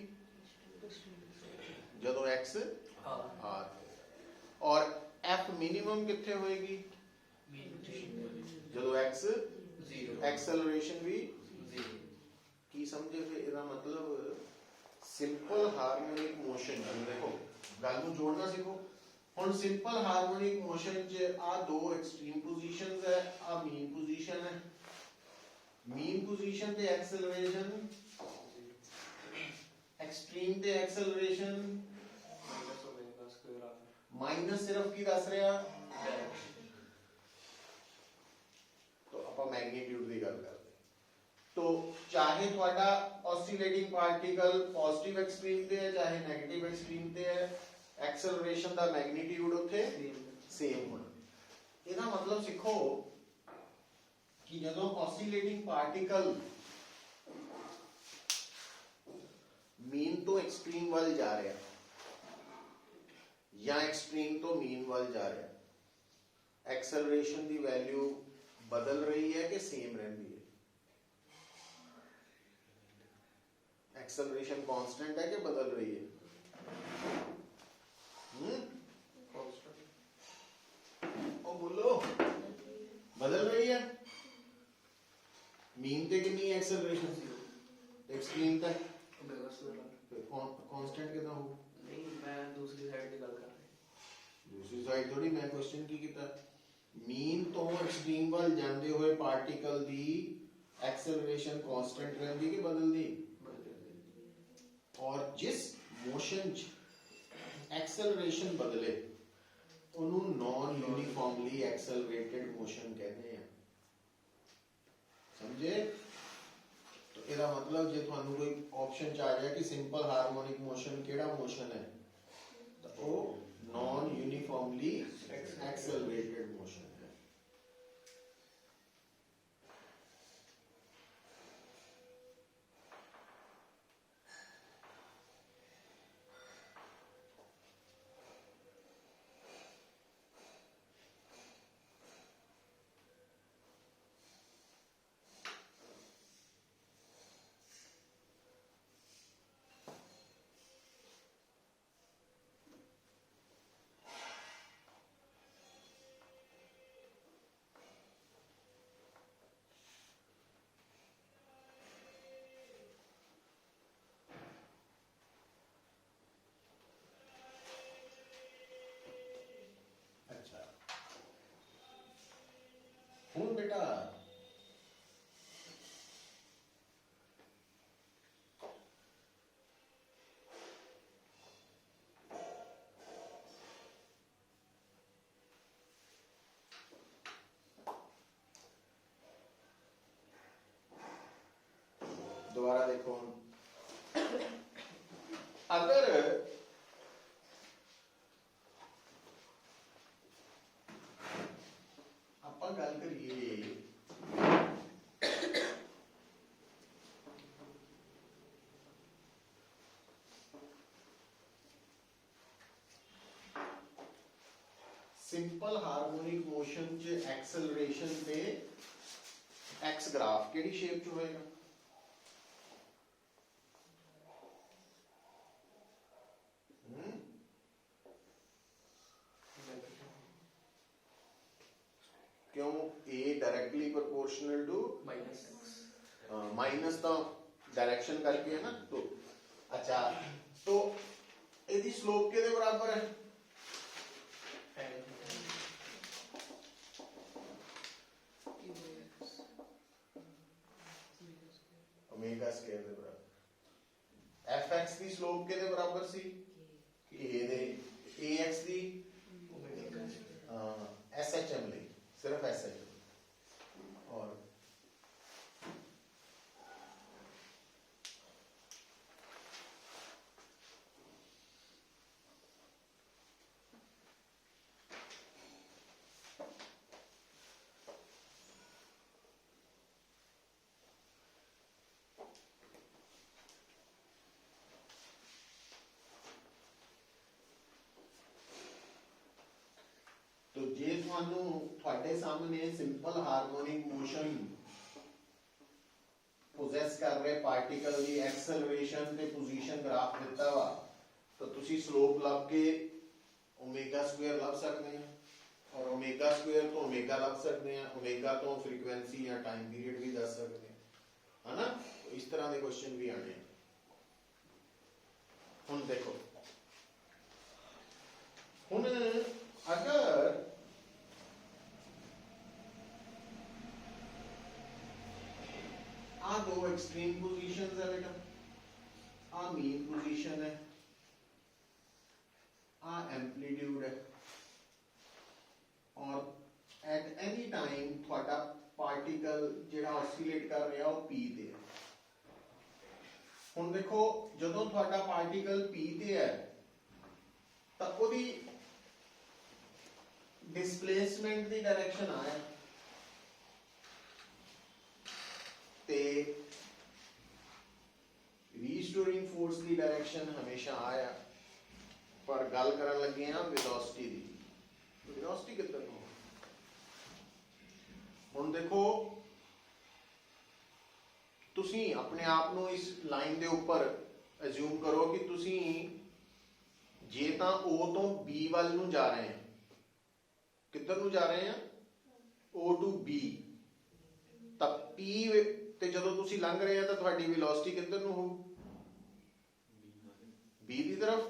जदों x r, और f मिनिमम कित्थे होएगी जदों x एक्सेलरेशन भी की समझे। फिर ਇਹਦਾ मतलब सिंपल हार्मोनिक मोशन, देखो गल ਨੂੰ जोड़ना सीखो। ਹੁਣ सिंपल हार्मोनिक मोशन च आ दो एक्सट्रीम पोजीशंस है, आ मीन पोजीशन है, मीन पोजीशन ते एक्सेलरेशन, एक्सट्रीम ते एक्सेलरेशन माइनस सिर्फ की दस रहा, मैग्नीट्यूड की गल करते। तो चाहे थोड़ा ऑसिलेटिंग पार्टिकल पॉजिटिव एक्सट्रीम ते है चाहे नेगेटिव एक्सट्रीम ते है, एक्सेलरेशन दा मैग्नीट्यूड उत्थे सेम होना। ਇਹਦਾ मतलब सीखो कि ਜਦੋਂ ऑसिलेटिंग पार्टिकल मीन तो एक्सट्रीम ਵੱਲ ਜਾ ਰਿਹਾ ਜਾਂ एक्सट्रीम तो मीन ਵੱਲ ਜਾ ਰਿਹਾ, एक्सेलरेशन ਦੀ वैल्यू बदल रही है कि सेम रहती है, एक्सेलरेशन कांस्टेंट है कि बदल रही है, ओ बोलो बदल रही है। मीन ते कितनी एक्सेलरेशन एक्सट्रीम तक ओमेगा स्क्वायर कांस्टेंट कितना हो नहीं मैं दूसरी साइड की गल कर रहा दूसरी साइड थोड़ी मैं क्वेश्चन की कीता मीन तो एक्सट्रीम वाल जांदे हुए पार्टिकल दी एक्सेलरेशन कांस्टेंट रहंदी कि बदलदी और जिस मोशन च एक्सेलरेशन बदले ਉਹਨੂੰ नॉन यूनिफॉर्मली एक्सेलरेटेड मोशन कहते हैं समझे तो ਇਹਦਾ मतलब ਜੇ ਤੁਹਾਨੂੰ ਕੋਈ ਆਪਸ਼ਨ ਚ ਆ ਜਾਏ ਕਿ ਸਿੰਪਲ ਹਾਰਮੋਨਿਕ ਮੋਸ਼ਨ ਕਿਹੜਾ ਮੋਸ਼ਨ ਹੈ ਤਾਂ ਉਹ नॉन यूनिफॉर्मली एक्सेलरेटेड मोशन है हूं बेटा दोबारा देखो अगर ਆਪਾਂ ਗੱਲ ਕਰੀਏ सिंपल हार्मोनिक मोशन च एक्सेलरेशन पे एक्स ग्राफ केड़ी शेप च होएगा क्यों ए directly proportional to minus x minus तो डायरेक्शन करके है ना तो अच्छा तो यदि स्लोप के बराबर है ओमेगा स्क्वायर के बराबर एफ एक्स की स्लोप के बराबर सी ए दे ए एक्स दी एस एच एम ली सिर्फ एस एच एम और तो जे ਤੁਹਾਨੂੰ ਤੁਹਾਡੇ ਸਾਹਮਣੇ ਸਿੰਪਲ ਹਾਰਮੋਨਿਕ ਮੋਸ਼ਨ ਪੋਜੈਸ ਕਰ ਰਹੇ ਪਾਰਟੀਕਲ ਦੀ ਐਕਸਲਰੇਸ਼ਨ ਤੇ ਪੋਜੀਸ਼ਨ ਗ੍ਰਾਫ ਦਿੱਤਾ ਵਾ ਤਾਂ ਤੁਸੀਂ ਸਲੋਪ ਲੱਭ ਕੇ ओमेगा स्क्वायर ਲੱਭ ਸਕਦੇ ਆ और ओमेगा स्क्वायर तो ओमेगा ਲੱਭ ਸਕਦੇ ਆ ओमेगा ਤੋਂ फ्रीक्वेंसी या टाइम पीरियड भी ਦੱਸ ਸਕਦੇ ਆ है ना तो इस तरह के क्वेश्चन भी आने हुन देखो हुन अगर आ दो एक्सट्रीम पोजीशंस है बेटा आ मीन पोजीशन है आ एम्पलीट्यूड है और एट एनी टाइम थोड़ा पार्टिकल जिहड़ा ऑसिलेट कर रहा वो पी ते है हुण देखो जदों थोड़ा पार्टिकल पी ते है तां ओदी डिस्प्लेसमेंट दी डायरेक्शन आया ते रीस्टोरिंग फोर्स की डायरेक्शन हमेशा आया पर गल करन लगे हैं वेलोसिटी दी वेलोसिटी कितना हो हुण देखो तुसी अपने आप को इस लाइन दे ऊपर अज्यूम करो कि तुसी जे तां O तो B वाल नूं जा रहे हैं किधर नूं जा रहे हैं O टू B तब P ਤੇ ਜਦੋਂ ਤੁਸੀਂ ਲੰਘ ਰਹੇ ਆ ਤਾਂ ਤੁਹਾਡੀ ਵੈਲੋਸਿਟੀ ਕਿੱਧਰ ਨੂੰ ਹੋਊ? B ਦੀ ਤਰਫ।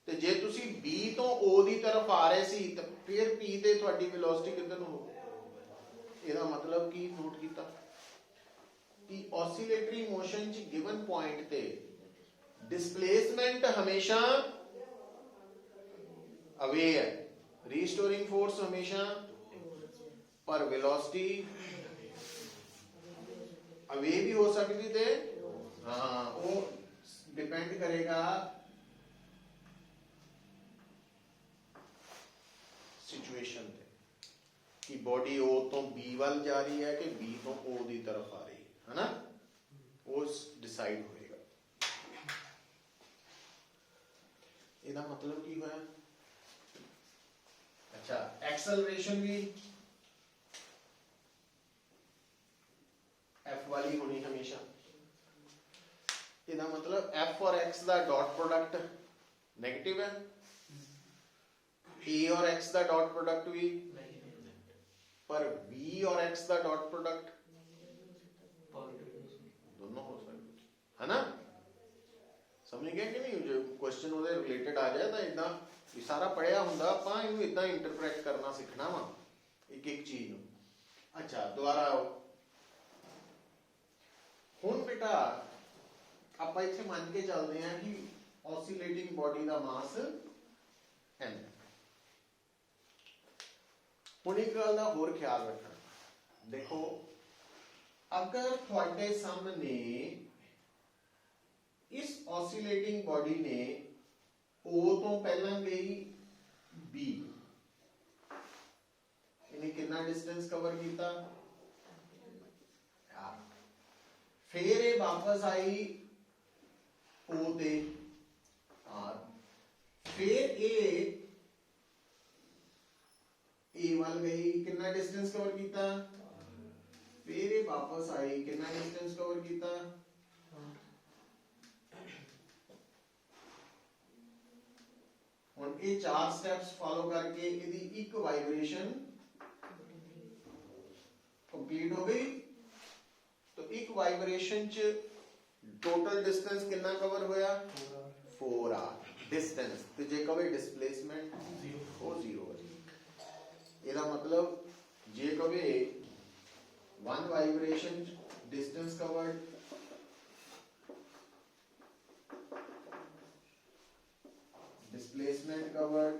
ਤੇ ਜੇ ਤੁਸੀਂ B ਤੋਂ O ਦੀ ਤਰਫ ਆ ਰਹੇ ਸੀ ਤਾਂ ਫਿਰ P ਤੇ ਤੁਹਾਡੀ ਵੈਲੋਸਿਟੀ ਕਿੱਧਰ ਨੂੰ ਹੋਊ? ਇਹਦਾ ਮਤਲਬ ਕੀ ਨੋਟ ਕੀਤਾ ਕਿ ਔਸੀਲੇਟਰੀ ਮੋਸ਼ਨ ਚ ਗਿਵਨ ਪੁਆਇੰਟ ਤੇ डिस्प्लेसमेंट हमेशा अवे है, रीस्टोरिंग फोर्स हमेशा, पर वेलोसिटी अवे भी हो सकती थे। हाँ, वो डिपेंड करेगा सिचुएशन पे कि बॉडी O तो B वाल जा रही है कि B तो O की तरफ आ रही है ना, वो डिसाइड होएगा। ਇਹਦਾ ਮਤਲਬ ਕੀ ਹੋਇਆ? ਅੱਛਾ, ਐਕਸਲਰੇਸ਼ਨ ਵੀ F ਵਾਲੀ ਹੋਣੀ ਹਮੇਸ਼ਾ। ਇਹਦਾ ਮਤਲਬ F और X ਦਾ ਡਾਟ ਪ੍ਰੋਡਕਟ 네ਗੇਟਿਵ ਹੈ, A और X ਦਾ ਡਾਟ ਪ੍ਰੋਡਕਟ ਵੀ, ਪਰ B और X ਦਾ ਡਾਟ ਪ੍ਰੋਡਕਟ ਦੋਨੋਂ ਹੋ ਸਕਦੇ है ना। समझ गए कि नहीं? जो क्वेश्चन ਉਹਦੇ ਰਿਲੇਟਡ ਆ ਜਾਏ ਤਾਂ ਇਦਾਂ ਵੀ ਸਾਰਾ ਪੜਿਆ ਹੁੰਦਾ, ਆਪਾਂ ਇਹਨੂੰ ਇਦਾਂ ਇੰਟਰਪ੍ਰੀਟ ਕਰਨਾ ਸਿੱਖਣਾ ਵਾ ਇੱਕ ਇੱਕ ਚੀਜ਼ ਨੂੰ। ਅੱਛਾ, ਦੁਬਾਰਾ ਆਓ। ਹੁਣ ਬੇਟਾ ਆਪਾਂ ਇੱਥੇ ਮੰਨ ਕੇ ਚੱਲਦੇ ਹਾਂ ਕਿ ਔਸੀਲੇਟਿੰਗ ਬਾਡੀ ਦਾ ਮਾਸ m। ਹੁਣ ਇੱਕ ਗੱਲ ਦਾ ਹੋਰ ਖਿਆਲ ਰੱਖਣਾ, ਦੇਖੋ ਅਗਰ ਤੁਹਾਡੇ ਸਾਹਮਣੇ इस ऑसिलेटिंग बॉडी ने O तो पहला गई B, इन्हें कितना डिस्टेंस कवर किया, फिर ये वापस आई O ते R, फिर A वाल गई, कितना डिस्टेंस कवर किया, फिर ये वापस आई, कितना डिस्टेंस कवर किया, ਹੁਣ ਇਹ ਚਾਰ ਸਟੈਪਸ ਫਾਲੋ ਕਰਕੇ ਇਹਦੀ ਇੱਕ ਵਾਈਬ੍ਰੇਸ਼ਨ ਕੰਪਲੀਟ ਹੋ ਗਈ। तो एक वाइब्रेशन च टोटल डिस्टेंस कितना कवर होया? 4r distance. ते जे कवे डिस्प्लेसमेंट वो 0 है। ਇਹਦਾ ਮਤਲਬ ਜੇ ਕਵੇ one vibration distance covered displacement covered,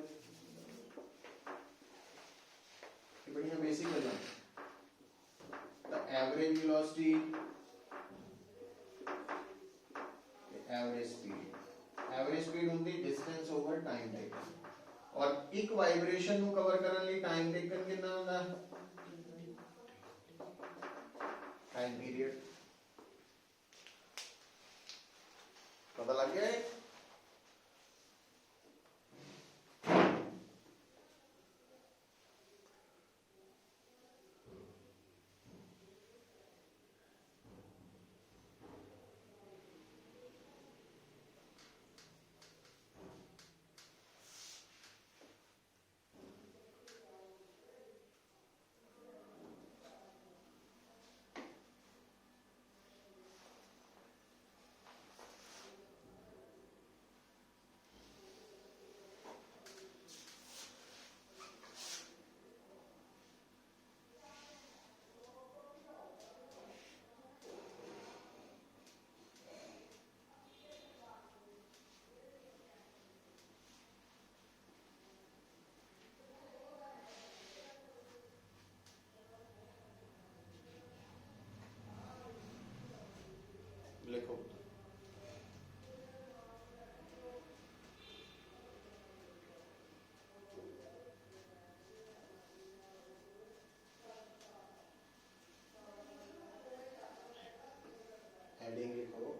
ये बढ़िया बेसिक है ना। The average velocity, average speed होती distance over time taken, और एक वाइब्रेशन ਨੂੰ कवर ਕਰਨ ਲਈ time taken कितना ਹੁੰਦਾ? time period पता लग गया है? लिखो हेडिंग लिखो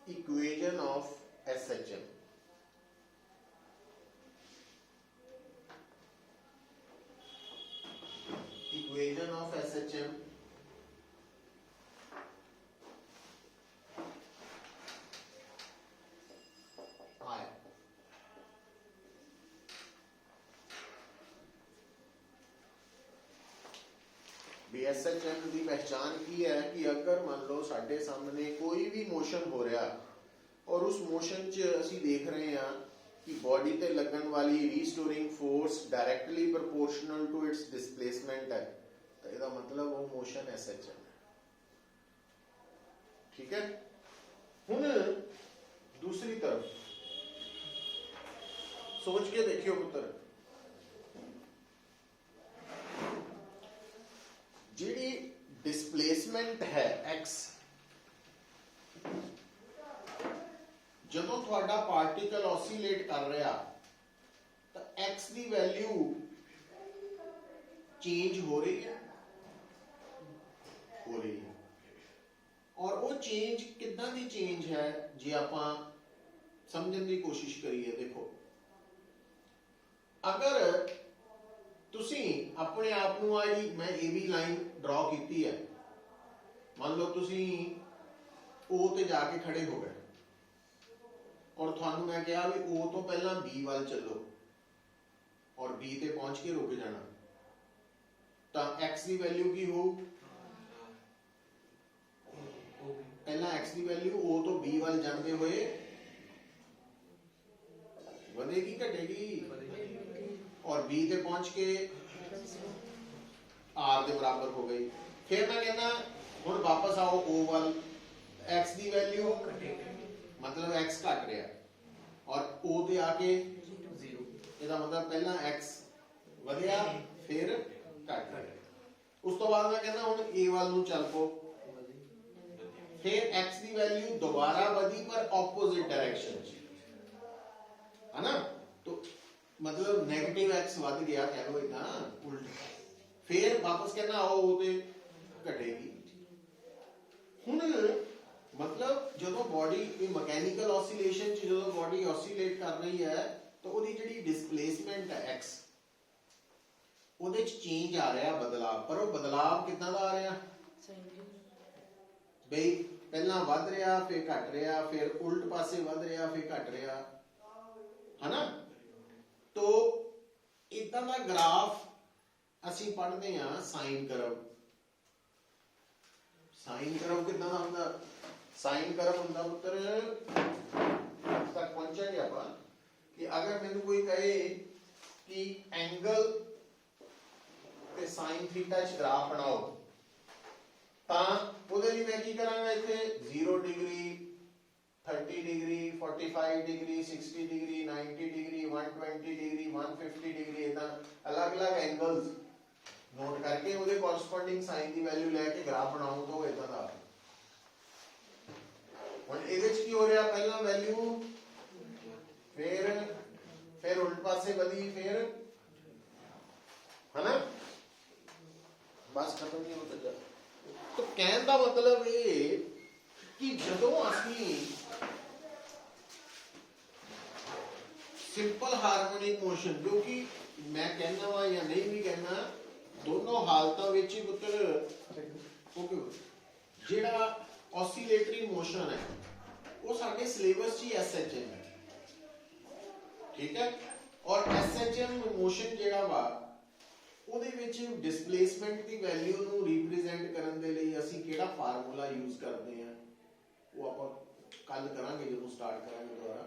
equation of SHM। Equation of SHM I भी SHM की पहचान की है कि अगर मान लो साडे सामने कोई भी मोशन हो रहा और उस मोशन च असी देख रहे हैं कि बॉडी ते लगन वाली restoring force directly proportional to its displacement है, तो इसका मतलब वो मोशन SHM है। ठीक है। हुण दूसरी तरफ सोच के देखियो पुत्र, जिहड़ी डिस्प्लेसमेंट है x, ਜਦੋਂ ਤੁਹਾਡਾ ਪਾਰਟੀਕਲ ऑसीलेट कर रहा तो x की वैल्यू चेंज हो रही है, और वो चेंज कितना दी चेंज है जे आपां समझण की कोशिश करिए। देखो अगर तुसी अपने आप नूं आई मैं ए बी लाइन ड्रॉ की है, मान लो तुसी ओ ते जाके खड़े हो गए और थानू मैं कहा भी ओ तो पहला बी वाल चलो और बी ते पहुंच के रुक जाना, तो एक्स की वैल्यू की हो, पहला एक्स की वैल्यू ओ तो बी वाल जाते हुए बढ़ेगी घटेगी, और बी ते पहुंच के आर के बराबर हो गई। फिर मैं कहना हुण वापस आओ ओ वाल, एक्स की वैल्यू मतलब x घट रहा और o ते आके 0, इसका मतलब पहला x वधिया फिर घट रहा, उस तो बाद मैं कहना हुण a वाल नूं चल पो, फिर x की वैल्यू दोबारा वधी पर ऑपोजिट डायरेक्शन है ना, तो मतलब नेगेटिव x वध गया कह लो इतना उल्ट, फिर वापस कहना आओ o ते घटेगी। हुण मतलब जो बॉडी मैकेनिकल ऑसीलेशन जो बॉडी ऑसीलेट कर रही है तो वो जी डिस्प्लेसमेंट है x, ਉਹਦੇ ਚ चेंज आ रहा बदलाव, पर वो बदलाव कितना दा आ रहा बई पहला वध रहा फिर घट रहा फिर उल्ट पासे वध रहा फिर घट रहा है ना। तो इदा का ग्राफ असी पढ़ते हैं साइन करव। साइन करव कितना दा हुंदा, साइन करव हुंदा पुत्र तक पहुंचेंगे आप कि अगर मैंने कोई कहे कि एंगल ते साइन थीटा च ग्राफ बनाओ तां ਉਹਦੇ ਲਈ मैं की करांगा इत्थे 0 degree 30 degree 45 degree 60 degree 90 degree 120 degree 150 degree इदा अलग-अलग एंगल्स नोट करके ਉਹਦੇ कॉरस्पॉन्डिंग साइन की वैल्यू लेके ग्राफ बनाऊं तो इदा दा ਹੁਣ ਇਹਦੇ ਚ ਕੀ ਹੋ ਰਿਹਾ, ਪਹਿਲਾਂ ਵੈल्यू फिर उल्ट पासे ਵਧੀ फिर है ना, बस खत्म नहीं होता जा। तो कहने का मतलब ये कि जदों असीं सिंपल हार्मोनिक मोशन, जो कि मैं कहना वा या नहीं भी कहना, दोनों हालतों में ही पुत्र जिहड़ा ऑसीलेटरी मोशन है वो साडे सिलेबस च SHM है, ठीक है। और SHM मोशन जिहड़ा वा ਉਹਦੇ ਵਿੱਚ डिस्प्लेसमेंट की वैल्यू ਨੂੰ रिप्रेजेंट ਕਰਨ ਦੇ ਲਈ ਅਸੀਂ ਕਿਹੜਾ ਫਾਰਮੂਲਾ ਯੂਜ਼ ਕਰਦੇ ਆ ਉਹ ਆਪਾਂ ਕੱਲ ਕਰਾਂਗੇ ਜਦੋਂ ਸਟਾਰਟ ਕਰਾਂਗੇ ਦੁਬਾਰਾ।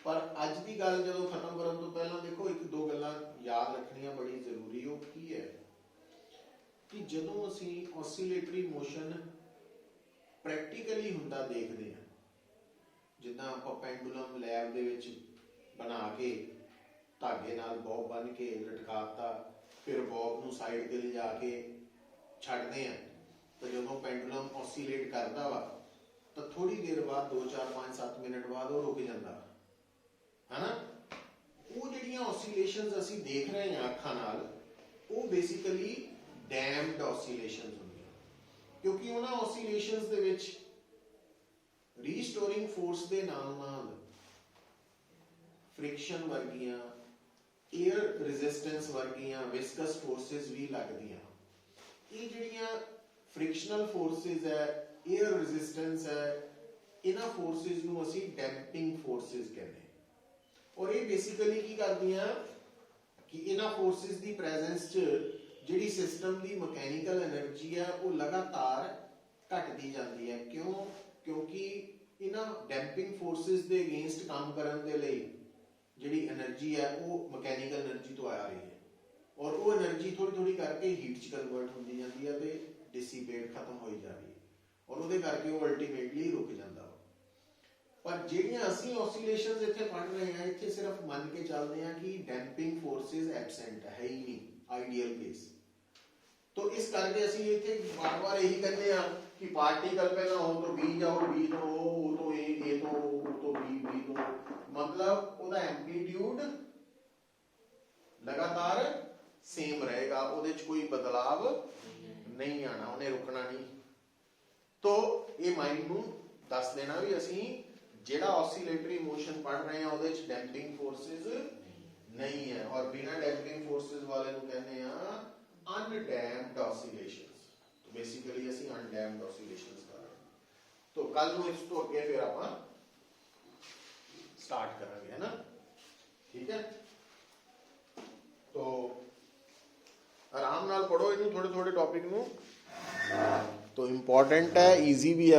ਪਰ ਅੱਜ ਦੀ ਗੱਲ ਜਦੋਂ ਖਤਮ ਕਰਨ ਤੋਂ ਪਹਿਲਾਂ ਦੇਖੋ ਇੱਕ ਦੋ ਗੱਲਾਂ ਯਾਦ ਰੱਖਣੀਆਂ ਬੜੀ ਜ਼ਰੂਰੀ। ਉਹ ਕੀ ਹੈ ਕਿ ਜਦੋਂ ਅਸੀਂ ऑसीलेटरी मोशन ਪ੍ਰੈਕਟੀਕਲੀ ਹੁੰਦਾ ਦੇਖਦੇ ਆ, ਜਿੱਦਾਂ ਆਪਾਂ ਪੈਂਡੂਲਮ ਲੈਬ ਦੇ ਵਿੱਚ ਬਣਾ ਕੇ ਧਾਗੇ ਨਾਲ ਬੌਬ ਬੰਨ ਕੇ ਲਟਕਾਤਾ, फिर बॉब ਨੂੰ ਸਾਈਡ ਤੇ ਲਿਜਾ ਕੇ ਛੱਡਦੇ ਆ, ਤਾਂ ਜਦੋਂ ਪੈਂਡੂਲਮ ऑसीलेट ਕਰਦਾ ਵਾ ਤਾਂ ਥੋੜੀ ਦੇਰ ਬਾਅਦ 2 4 5 7 ਮਿੰਟ ਬਾਅਦ ਉਹ ਰੁਕ ਜਾਂਦਾ ਹੈ ਨਾ। ਉਹ ਜਿਹੜੀਆਂ ऑसीलेशंस ਅਸੀਂ ਦੇਖ ਰਹੇ ਹਾਂ ਅੱਖਾਂ ਨਾਲ, ਉਹ ਬੇਸਿਕਲੀ ਡੈਮਡ ऑसीलेशंस ਹੁੰਦੀਆਂ, ਕਿਉਂਕਿ ਉਹਨਾਂ ऑसीलेशंस ਦੇ ਵਿੱਚ ਰੀਸਟੋਰਿੰਗ ਫੋਰਸ ਦੇ ਨਾਲ ਨਾਲ फ्रिक्शन वर्गियां एयर रेजिस्टेंस वर्गियां विस्कस फोर्सेस भी लगदियां। ये जिहड़ियां फ्रिक्शनल फोर्सेस है, एयर रेजिस्टेंस है, इन्हां फोर्सेस नूं असीं डैंपिंग फोर्सेस कहते हैं। और ये बेसिकली की करदियां कि इन्हां फोर्सेस दी प्रेजेंस च ਜਿਹੜੀ ਸਿਸਟਮ ਦੀ ਮਕੈਨੀਕਲ એનર્ਜੀ ਹੈ ਉਹ ਲਗਾਤਾਰ ਘਟਦੀ ਜਾਂਦੀ ਹੈ। ਕਿਉਂ? ਕਿਉਂਕਿ ਇਹਨਾਂ ਡੈਂਪਿੰਗ ਫੋਰਸਿਸ ਦੇ ਅਗੇਂਸਟ ਕੰਮ ਕਰਨ ਦੇ ਲਈ ਜਿਹੜੀ એનર્ਜੀ ਹੈ ਉਹ ਮਕੈਨੀਕਲ એનર્ਜੀ ਤੋਂ ਆ ਰਹੀ ਹੈ, ਔਰ ਉਹ એનર્ਜੀ ਥੋੜੀ ਥੋੜੀ ਕਰਕੇ ਹੀਟ 'ਚ ਕਨਵਰਟ ਹੁੰਦੀ ਜਾਂਦੀ ਹੈ ਤੇ ਡਿਸੀਪੇਟ ਖਤਮ ਹੋਈ ਜਾ ਰਹੀ ਹੈ, ਔਰ ਉਹਦੇ ਕਰਕੇ ਉਹ ਅਲਟੀਮੇਟਲੀ ਰੁਕ ਜਾਂਦਾ ਵਾ। ਪਰ ਜਿਹੜੀਆਂ ਅਸੀਂ ਔਸੀਲੇਸ਼ਨਸ ਇੱਥੇ ਪੜ੍ਹ ਰਹੇ ਹਾਂ, ਇੱਥੇ ਸਿਰਫ ਮੰਨ ਕੇ ਚੱਲਦੇ ਹਾਂ ਕਿ ਡੈਂਪਿੰਗ ਫੋਰਸਿਸ ਐਬਸੈਂਟ ਹੈ ਹੀ ਨਹੀਂ, ਆਈਡੀਅਲ ਕੇਸ। तो इस करके ਅਸੀਂ ਇੱਥੇ ਬਾਰ-ਬਾਰ ਇਹੀ ਕਹਿੰਦੇ ਆ ਕਿ ਪਾਰਟੀਕਲ ਪਹਿਲਾਂ O ਤੋਂ B ਜਾਓ, B ਤੋਂ O ਤੋਂ A ਤੋਂ O ਤੋਂ B ਤੋਂ, ਮਤਲਬ ਉਹਦਾ ਐਂਪਲੀਟਿਊਡ ਲਗਾਤਾਰ ਸੇਮ ਰਹੇਗਾ, ਉਹਦੇ ਚ ਕੋਈ ਬਦਲਾਵ ਨਹੀਂ ਆਣਾ, ਉਹਨੇ ਰੁਕਣਾ ਨਹੀਂ। तो ਇਹ ਮਾਈਂਡ ਨੂੰ ਦੱਸ ਦੇਣਾ ਵੀ ਅਸੀਂ ਜਿਹੜਾ ਔਸੀਲੇਟਰੀ ਮੋਸ਼ਨ ਪੜ ਰਹੇ ਆ ਉਹਦੇ ਚ ਡੈਂਪਿੰਗ ਫੋਰਸਿਸ ਨਹੀਂ ਹੈ, ਔਰ ਬਿਨਾਂ ਡੈਂਪਿੰਗ ਫੋਰਸਿਸ ਵਾਲੇ ਨੂੰ ਕਹਿੰਦੇ ਆ अनडैम्प्ड ऑसिलेशंस। तो बेसिकली ਅਸੀਂ अनडैम्प्ड ऑसिलेशंस कर रहे हैं। तो कल ਨੂੰ ਇਸ ਤੋਂ ਅੱਗੇ ਫਿਰ ਆਪਾਂ ਸਟਾਰਟ ਕਰਾਂਗੇ, है ना? ठीक है, तो ਆਰਾਮ ਨਾਲ ਪੜੋ ਇਹਨੂੰ, ਥੋੜੇ ਥੋੜੇ ਟੌਪਿਕ ਨੂੰ। तो इंपॉर्टेंट है, इजी भी है।